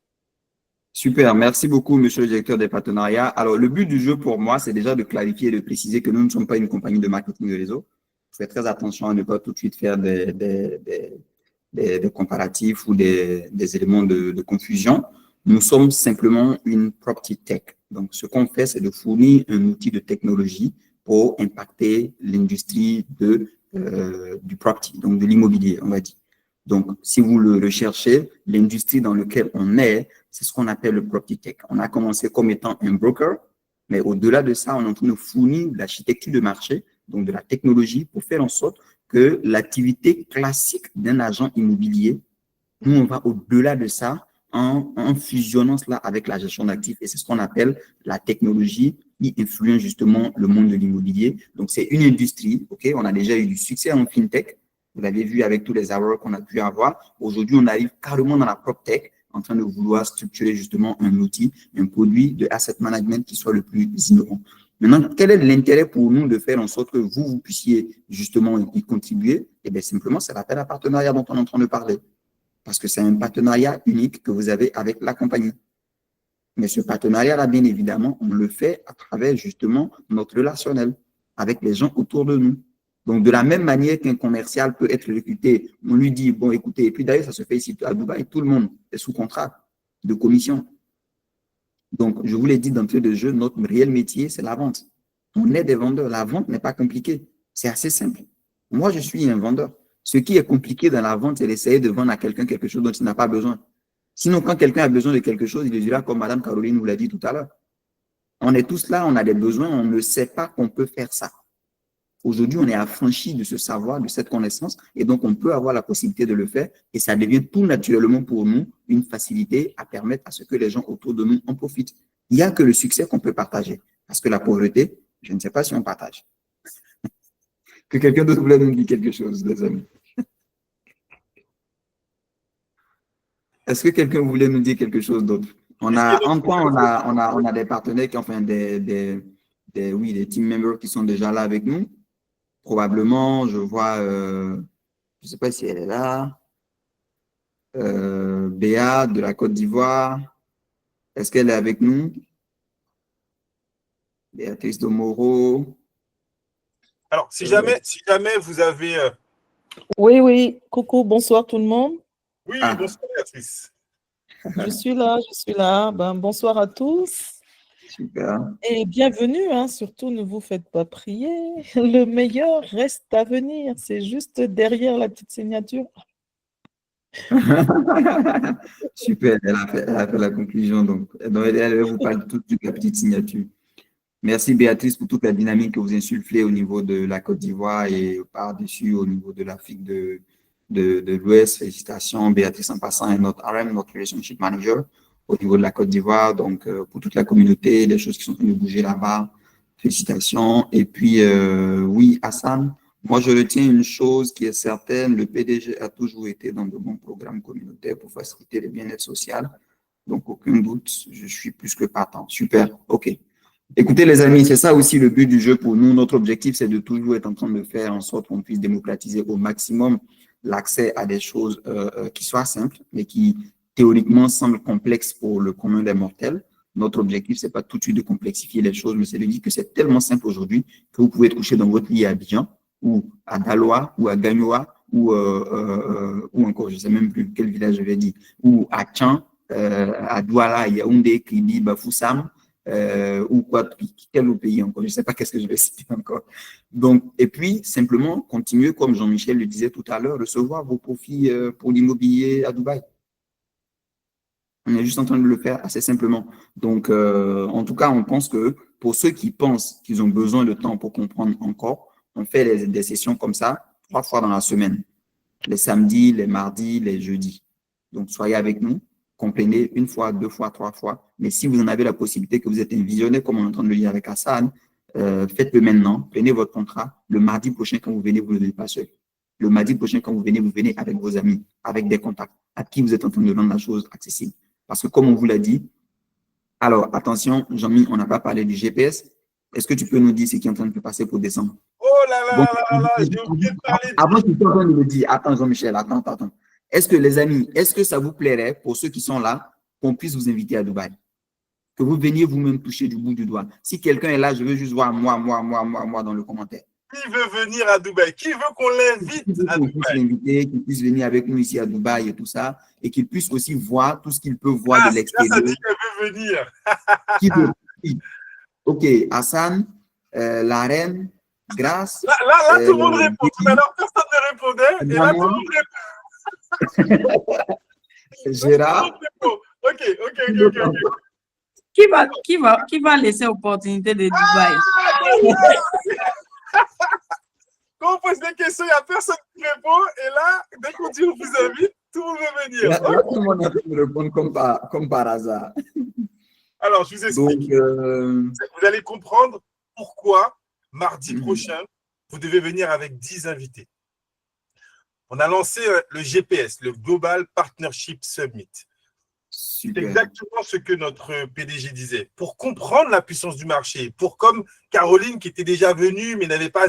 Super, merci beaucoup, monsieur le directeur des partenariats. Alors, le but du jeu pour moi, c'est déjà de clarifier et de préciser que nous ne sommes pas une compagnie de marketing de réseau. Faites très attention à ne pas tout de suite faire des comparatifs ou des éléments de confusion. Nous sommes simplement une PropTech Tech. Donc, ce qu'on fait, c'est de fournir un outil de technologie pour impacter l'industrie du property, donc de l'immobilier, on va dire. Donc, si vous le cherchez, l'industrie dans laquelle on est, c'est ce qu'on appelle le property tech. On a commencé comme étant un broker, mais au-delà de ça, on est en train de fournir de l'architecture de marché, donc de la technologie, pour faire en sorte que l'activité classique d'un agent immobilier, nous, on va au-delà de ça en fusionnant cela avec la gestion d'actifs. Et c'est ce qu'on appelle la technologie qui influence justement le monde de l'immobilier. Donc, c'est une industrie, OK? On a déjà eu du succès en fintech. Vous l'avez vu avec tous les awards qu'on a pu avoir. Aujourd'hui, on arrive carrément dans la PropTech en train de vouloir structurer justement un outil, un produit de asset management qui soit le plus innovant. Maintenant, quel est l'intérêt pour nous de faire en sorte que vous puissiez justement y contribuer? Eh bien, simplement, c'est l'appel à partenariat dont on est en train de parler. Parce que c'est un partenariat unique que vous avez avec la compagnie. Mais ce partenariat-là, bien évidemment, on le fait à travers justement notre relationnel avec les gens autour de nous. Donc, de la même manière qu'un commercial peut être recruté, on lui dit, bon, écoutez, et puis d'ailleurs, ça se fait ici à Dubaï, tout le monde est sous contrat de commission. Donc, je vous l'ai dit d'entrée de jeu, notre réel métier, c'est la vente. On est des vendeurs. La vente n'est pas compliquée. C'est assez simple. Moi, je suis un vendeur. Ce qui est compliqué dans la vente, c'est d'essayer de vendre à quelqu'un quelque chose dont il n'a pas besoin. Sinon, quand quelqu'un a besoin de quelque chose, il le dira comme Madame Caroline vous l'a dit tout à l'heure. On est tous là, on a des besoins, on ne sait pas qu'on peut faire ça. Aujourd'hui, on est affranchi de ce savoir, de cette connaissance, et donc on peut avoir la possibilité de le faire, et ça devient tout naturellement pour nous une facilité à permettre à ce que les gens autour de nous en profitent. Il n'y a que le succès qu'on peut partager, parce que la pauvreté, je ne sais pas si on partage. Que quelqu'un d'autre voulait nous dire quelque chose, les amis. Est-ce que quelqu'un voulait nous dire quelque chose d'autre? On a des partenaires qui ont fait des team members qui sont déjà là avec nous. Probablement, je vois, je ne sais pas si elle est là, Béa de la Côte d'Ivoire. Est-ce qu'elle est avec nous? Béatrice de Moreau. Alors, si jamais vous avez… Oui. Coucou, bonsoir tout le monde. Oui, bonsoir Béatrice. Je suis là. Ben, bonsoir à tous. Super. Et bienvenue, hein. Surtout ne vous faites pas prier. Le meilleur reste à venir. C'est juste derrière la petite signature. Super, elle a fait la conclusion. Donc elle vous parle toute de la petite signature. Merci Béatrice pour toute la dynamique que vous insufflez au niveau de la Côte d'Ivoire et par-dessus au niveau de l'Afrique de l'Ouest. Félicitations, Béatrice en passant est notre RM, notre Relationship Manager au niveau de la Côte d'Ivoire. Donc, pour toute la communauté, les choses qui sont en train de bouger là-bas, félicitations. Et puis, oui, Hassan, moi, je retiens une chose qui est certaine, le PDG a toujours été dans de bons programmes communautaires pour faciliter le bien-être social. Donc, aucun doute, je suis plus que partant. Super, OK. Écoutez, les amis, c'est ça aussi le but du jeu pour nous. Notre objectif, c'est de toujours être en train de faire en sorte qu'on puisse démocratiser au maximum l'accès à des choses qui soient simples, mais qui théoriquement semblent complexes pour le commun des mortels. Notre objectif, c'est pas tout de suite de complexifier les choses, mais c'est de dire que c'est tellement simple aujourd'hui que vous pouvez être couché dans votre lit à Abidjan, ou à Daloa, ou à Gagnoa, ou encore, je sais même plus quel village je vais dire, ou à Tchan, à Douala, Yaoundé, Kribi, Bafoussam, ou quoi, quel autre pays encore, je ne sais pas qu'est-ce que je vais citer encore. Donc, et puis, simplement, continuer, comme Jean-Michel le disait tout à l'heure, recevoir vos profits pour l'immobilier à Dubaï. On est juste en train de le faire assez simplement. Donc, en tout cas, on pense que pour ceux qui pensent qu'ils ont besoin de temps pour comprendre encore, On fait des sessions comme ça 3 fois dans la semaine, les samedis, les mardis, les jeudis. Donc, soyez avec nous, comprenez 1 fois, 2 fois, 3 fois. Mais si vous en avez la possibilité, que vous êtes un visionnaire, comme on est en train de le dire avec Hassan, faites-le maintenant. Prenez votre contrat. Le mardi prochain, quand vous venez, vous ne venez pas seul. Le mardi prochain, quand vous venez avec vos amis, avec des contacts, à qui vous êtes en train de rendre la chose accessible. Parce que comme on vous l'a dit, alors attention, Jean-Mi, on n'a pas parlé du GPS. Est-ce que tu peux nous dire ce qui est en train de se passer pour décembre? Oh là là là là, j'ai oublié de parler. Avant que tu sois en train de me dire, attends Jean-Michel, attends. Est-ce que les amis, est-ce que ça vous plairait, pour ceux qui sont là, qu'on puisse vous inviter à Dubaï? Que vous veniez vous-même toucher du bout du doigt. Si quelqu'un est là, je veux juste voir moi dans le commentaire. Qui veut venir à Dubaï? Qui veut qu'on l'invite à Qu'on puisse Dubaï? l'inviter, qu'il puisse venir avec nous ici à Dubaï et tout ça, et qu'il puisse aussi voir tout ce qu'il peut voir de Là, l'extérieur. ça dit qu'elle veut venir. Qui veut? Qui? Ok, Hassan, la reine, Grâce. Là, tout le monde répond. Tout à l'heure, personne ne répondait. Et là, tout le monde répond. Gérard. Ok. Qui va laisser l'opportunité de Dubaï? Quand on pose des questions, il n'y a personne qui répond. Et là, dès qu'on dit on vous invite, tout le monde veut venir. Là, tout le monde a pu me répondre comme par hasard. Alors, je vous explique. Donc, vous allez comprendre pourquoi mardi prochain, vous devez venir avec 10 invités. On a lancé le GPS, le Global Partnership Summit. C'est exactement ce que notre PDG disait. Pour comprendre la puissance du marché, pour comme Caroline qui était déjà venue mais n'avait pas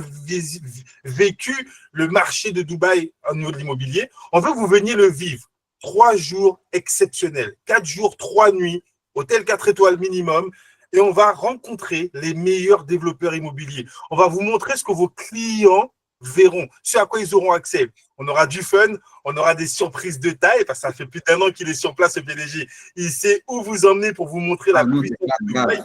vécu le marché de Dubaï au niveau de l'immobilier, on veut que vous veniez le vivre. 3 jours exceptionnels, 4 jours, 3 nuits, hôtel 4 étoiles minimum, et on va rencontrer les meilleurs développeurs immobiliers. On va vous montrer ce que vos clients verront, ce à quoi ils auront accès. On aura du fun, on aura des surprises de taille, parce que ça fait plus d'1 an qu'il est sur place, le PDG. Il sait où vous emmener pour vous montrer la puissance du Dubaï.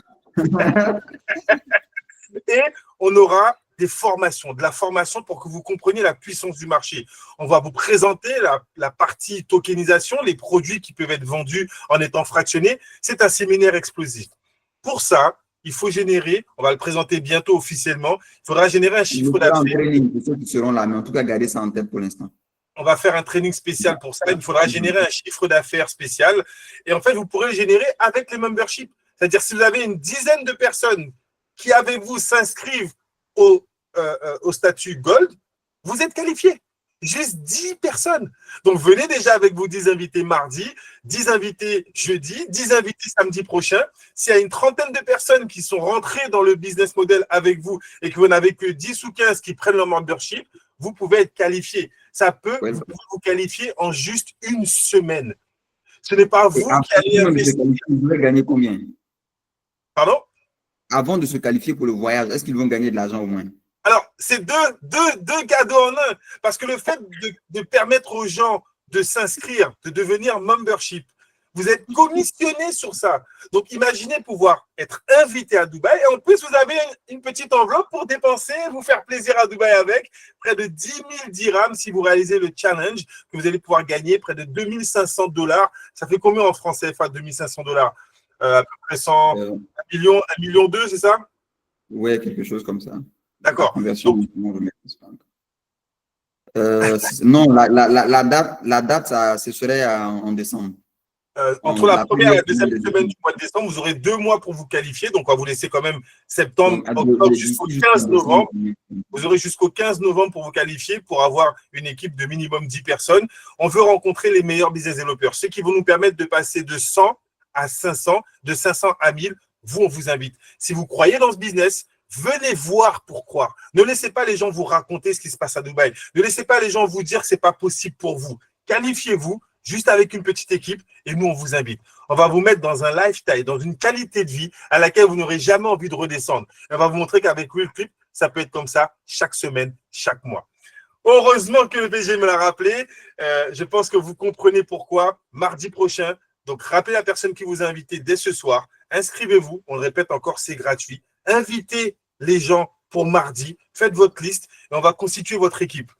Et on aura des formations, de la formation pour que vous compreniez la puissance du marché. On va vous présenter la partie tokenisation, les produits qui peuvent être vendus en étant fractionnés. C'est un séminaire explosif. Pour ça, il faut générer, on va le présenter bientôt officiellement, il faudra générer un chiffre d'affaires. Pour ceux qui seront là, mais en tout cas, gardez ça en tête pour l'instant. On va faire un training spécial pour ça. Il faudra générer un chiffre d'affaires spécial. Et en fait, vous pourrez le générer avec les memberships. C'est-à-dire, si vous avez une dizaine de personnes qui, avec vous, s'inscrivent au statut Gold, vous êtes qualifiés. Juste 10 personnes. Donc, venez déjà avec vos 10 invités mardi, 10 invités jeudi, 10 invités samedi prochain. S'il y a une trentaine de personnes qui sont rentrées dans le business model avec vous et que vous n'avez que 10 ou 15 qui prennent leur membership, vous pouvez être qualifié. Ça peut vous qualifier en juste 1 semaine. Ce n'est pas vous qui allez investir. Vous allez gagner combien? Pardon? Avant de se qualifier pour le voyage, est-ce qu'ils vont gagner de l'argent au moins? Alors, c'est deux cadeaux en un. Parce que le fait de permettre aux gens de s'inscrire, de devenir membership, vous êtes commissionné sur ça. Donc, imaginez pouvoir être invité à Dubaï. Et en plus, vous avez une petite enveloppe pour dépenser, vous faire plaisir à Dubaï avec près de 10 000 dirhams si vous réalisez le challenge que vous allez pouvoir gagner, près de 2 500 $. Ça fait combien en francs CFA, 2 500 $? À peu près 1 million, 1,2 million, c'est ça? Oui, quelque chose comme ça. D'accord. Non, la date, ce serait en décembre. Entre la première et la deuxième semaine du mois de décembre, vous aurez 2 mois pour vous qualifier. Donc, on va vous laisser quand même septembre, octobre jusqu'au 15 novembre. Vous aurez jusqu'au 15 novembre pour vous qualifier, pour avoir une équipe de minimum 10 personnes. On veut rencontrer les meilleurs business développeurs, ceux qui vont nous permettre de passer de 100 à 500, de 500 à 1000. Vous, on vous invite. Si vous croyez dans ce business, venez voir pourquoi. Ne laissez pas les gens vous raconter ce qui se passe à Dubaï. Ne laissez pas les gens vous dire que ce n'est pas possible pour vous. Qualifiez-vous juste avec une petite équipe et nous, on vous invite. On va vous mettre dans un lifestyle, dans une qualité de vie à laquelle vous n'aurez jamais envie de redescendre. Et on va vous montrer qu'avec Will Clip, ça peut être comme ça chaque semaine, chaque mois. Heureusement que le PG me l'a rappelé. Je pense que vous comprenez pourquoi. Mardi prochain, donc rappelez la personne qui vous a invité dès ce soir. Inscrivez-vous. On le répète encore, c'est gratuit. Invitez les gens pour mardi. Faites votre liste et on va constituer votre équipe.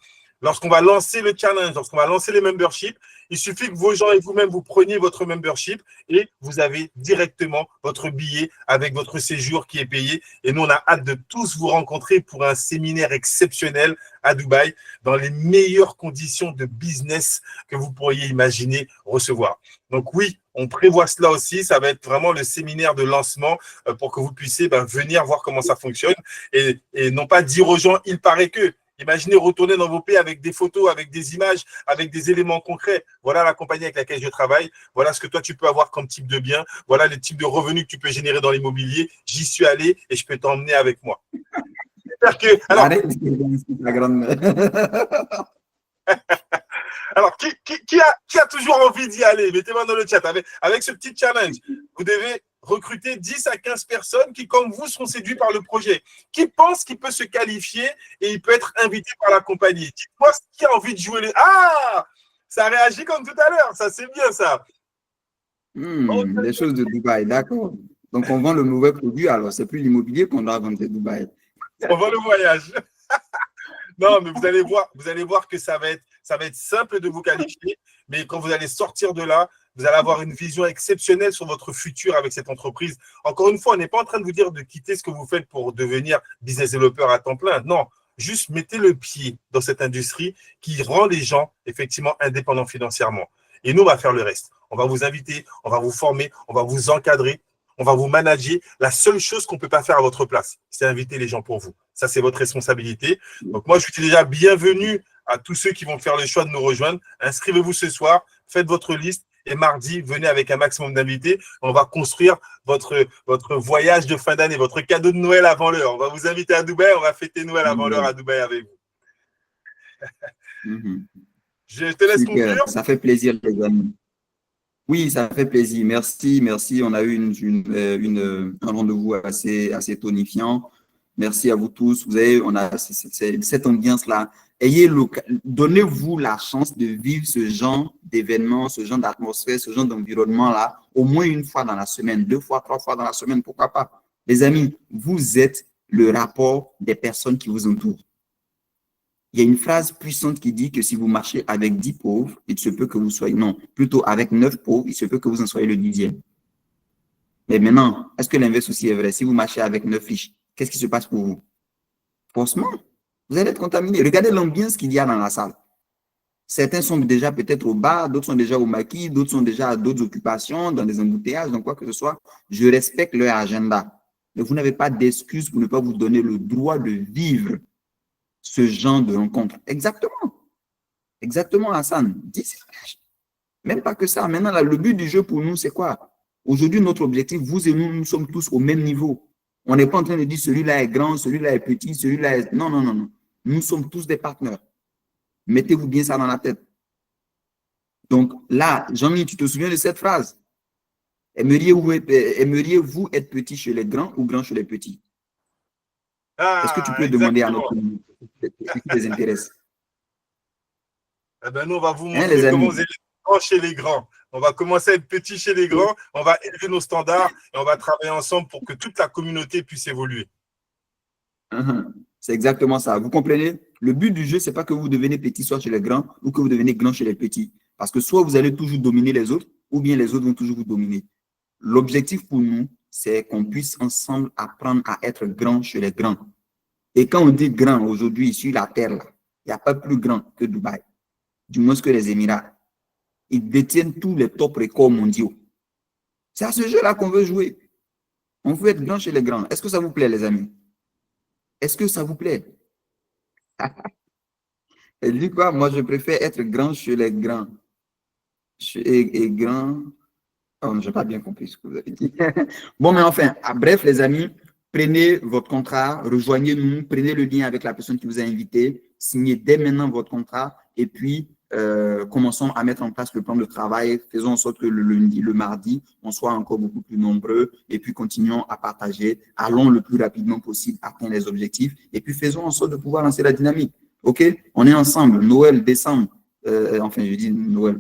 Lorsqu'on va lancer le challenge, lorsqu'on va lancer les memberships, Il suffit que vos gens et vous-même, vous preniez votre membership et vous avez directement votre billet avec votre séjour qui est payé. Et nous, on a hâte de tous vous rencontrer pour un séminaire exceptionnel à Dubaï dans les meilleures conditions de business que vous pourriez imaginer recevoir. Donc oui, on prévoit cela aussi. Ça va être vraiment le séminaire de lancement pour que vous puissiez venir voir comment ça fonctionne et non pas dire aux gens « il paraît que ». Imaginez retourner dans vos pays avec des photos, avec des images, avec des éléments concrets. Voilà la compagnie avec laquelle je travaille. Voilà ce que toi, tu peux avoir comme type de bien. Voilà les types de revenus que tu peux générer dans l'immobilier. J'y suis allé et je peux t'emmener avec moi. Alors, qui a toujours envie d'y aller? Mettez-moi dans le chat. Avec ce petit challenge, vous devez recruter 10 à 15 personnes qui, comme vous, seront séduits par le projet, qui pensent qu'il peut se qualifier et il peut être invité par la compagnie. Dites-moi qui a envie de jouer les… Ah, ça réagit comme tout à l'heure. Ça, c'est bien, ça. Les choses de Dubaï, d'accord. Donc, on vend le mauvais produit, alors c'est plus l'immobilier qu'on doit vendre de Dubaï. On vend le voyage. Non, mais vous allez voir que ça va être simple de vous qualifier, mais quand vous allez sortir de là, vous allez avoir une vision exceptionnelle sur votre futur avec cette entreprise. Encore une fois, on n'est pas en train de vous dire de quitter ce que vous faites pour devenir business developer à temps plein. Non, juste mettez le pied dans cette industrie qui rend les gens effectivement indépendants financièrement. Et nous, on va faire le reste. On va vous inviter, on va vous former, on va vous encadrer, on va vous manager. La seule chose qu'on ne peut pas faire à votre place, c'est inviter les gens pour vous. Ça, c'est votre responsabilité. Donc, moi, je suis déjà bienvenue à tous ceux qui vont faire le choix de nous rejoindre. Inscrivez-vous ce soir, faites votre liste et mardi, venez avec un maximum d'invités. On va construire votre voyage de fin d'année, votre cadeau de Noël avant l'heure. On va vous inviter à Dubaï, on va fêter Noël avant l'heure à Dubaï avec vous. Je te laisse conclure. Ça fait plaisir, les amis. Oui, ça fait plaisir. Merci, merci. On a eu un rendez-vous assez tonifiant. Merci à vous tous. On a cette ambiance-là. Donnez-vous la chance de vivre ce genre d'événement, ce genre d'atmosphère, ce genre d'environnement-là, au moins une fois dans la semaine, 2 fois, 3 fois dans la semaine, pourquoi pas. Les amis, vous êtes le rapport des personnes qui vous entourent. Il y a une phrase puissante qui dit que si vous marchez avec 10 pauvres, il se peut que vous soyez, non, plutôt avec 9 pauvres, il se peut que vous en soyez le 10e. Mais maintenant, est-ce que l'inverse aussi est vrai? Si vous marchez avec 9 riches, qu'est-ce qui se passe pour vous? Forcément, vous allez être contaminé. Regardez l'ambiance qu'il y a dans la salle. Certains sont déjà peut-être au bar, d'autres sont déjà au maquis, d'autres sont déjà à d'autres occupations, dans des embouteillages, dans quoi que ce soit. Je respecte leur agenda. Mais vous n'avez pas d'excuse pour ne pas vous donner le droit de vivre ce genre de rencontre. Exactement. Exactement, Hassan. Même pas que ça. Maintenant, là, le but du jeu pour nous, c'est quoi? Aujourd'hui, notre objectif, vous et nous, nous sommes tous au même niveau. On n'est pas en train de dire celui-là est grand, celui-là est petit, celui-là est… Non, non, non, non. Nous sommes tous des partenaires. Mettez-vous bien ça dans la tête. Donc là, Jean-Mi, tu te souviens de cette phrase? Aimeriez-vous être petit chez les grands ou grand chez les petits? Est-ce que tu peux demander à notre communauté ce qui les intéresse? Eh ben, nous, on va vous montrer comment vous êtes grand chez les grands. On va commencer à être petit chez les grands, on va élever nos standards et on va travailler ensemble pour que toute la communauté puisse évoluer. C'est exactement ça. Vous comprenez? Le but du jeu, ce n'est pas que vous devenez petit soit chez les grands ou que vous devenez grand chez les petits. Parce que soit vous allez toujours dominer les autres ou bien les autres vont toujours vous dominer. L'objectif pour nous, c'est qu'on puisse ensemble apprendre à être grand chez les grands. Et quand on dit grand aujourd'hui sur la terre, là, il n'y a pas plus grand que Dubaï, du moins que les Émirats. Ils détiennent tous les top records mondiaux. C'est à ce jeu-là qu'on veut jouer. On veut être grand chez les grands. Est-ce que ça vous plaît, les amis? Est-ce que ça vous plaît? Elle dit quoi? Moi, je préfère être grand chez les grands. Et grand… Oh, je n'ai pas bien compris ce que vous avez dit. Bon, mais enfin, bref, les amis, prenez votre contrat, rejoignez-nous, prenez le lien avec la personne qui vous a invité, signez dès maintenant votre contrat et puis commençons à mettre en place le plan de travail. Faisons en sorte que le lundi, le mardi, on soit encore beaucoup plus nombreux et puis continuons à partager. Allons le plus rapidement possible atteindre les objectifs et puis faisons en sorte de pouvoir lancer la dynamique. OK? On est ensemble. Noël, décembre. Enfin, je dis Noël.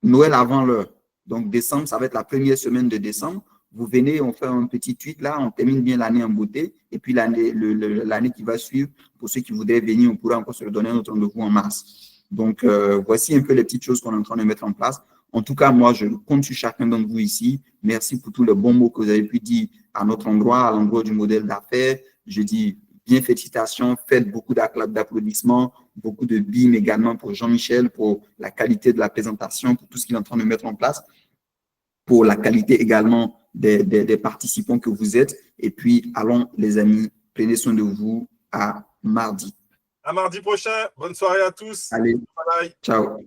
Noël avant l'heure. Donc, décembre, ça va être la première semaine de décembre. Vous venez, on fait un petit tweet là, on termine bien l'année en beauté. Et puis, l'année qui va suivre, pour ceux qui voudraient venir, on pourra encore se redonner un autre rendez-vous en mars. Donc, voici un peu les petites choses qu'on est en train de mettre en place. En tout cas, moi, je compte sur chacun d'entre vous ici. Merci pour tous les bons mots que vous avez pu dire à notre endroit, à l'endroit du modèle d'affaires. Je dis bien félicitations, faites beaucoup d'applaudissements, beaucoup de bim également pour Jean-Michel, pour la qualité de la présentation, pour tout ce qu'il est en train de mettre en place, pour la qualité également des participants que vous êtes. Et puis, allons les amis, prenez soin de vous, à mardi. À mardi prochain. Bonne soirée à tous. Allez, Bye. ciao.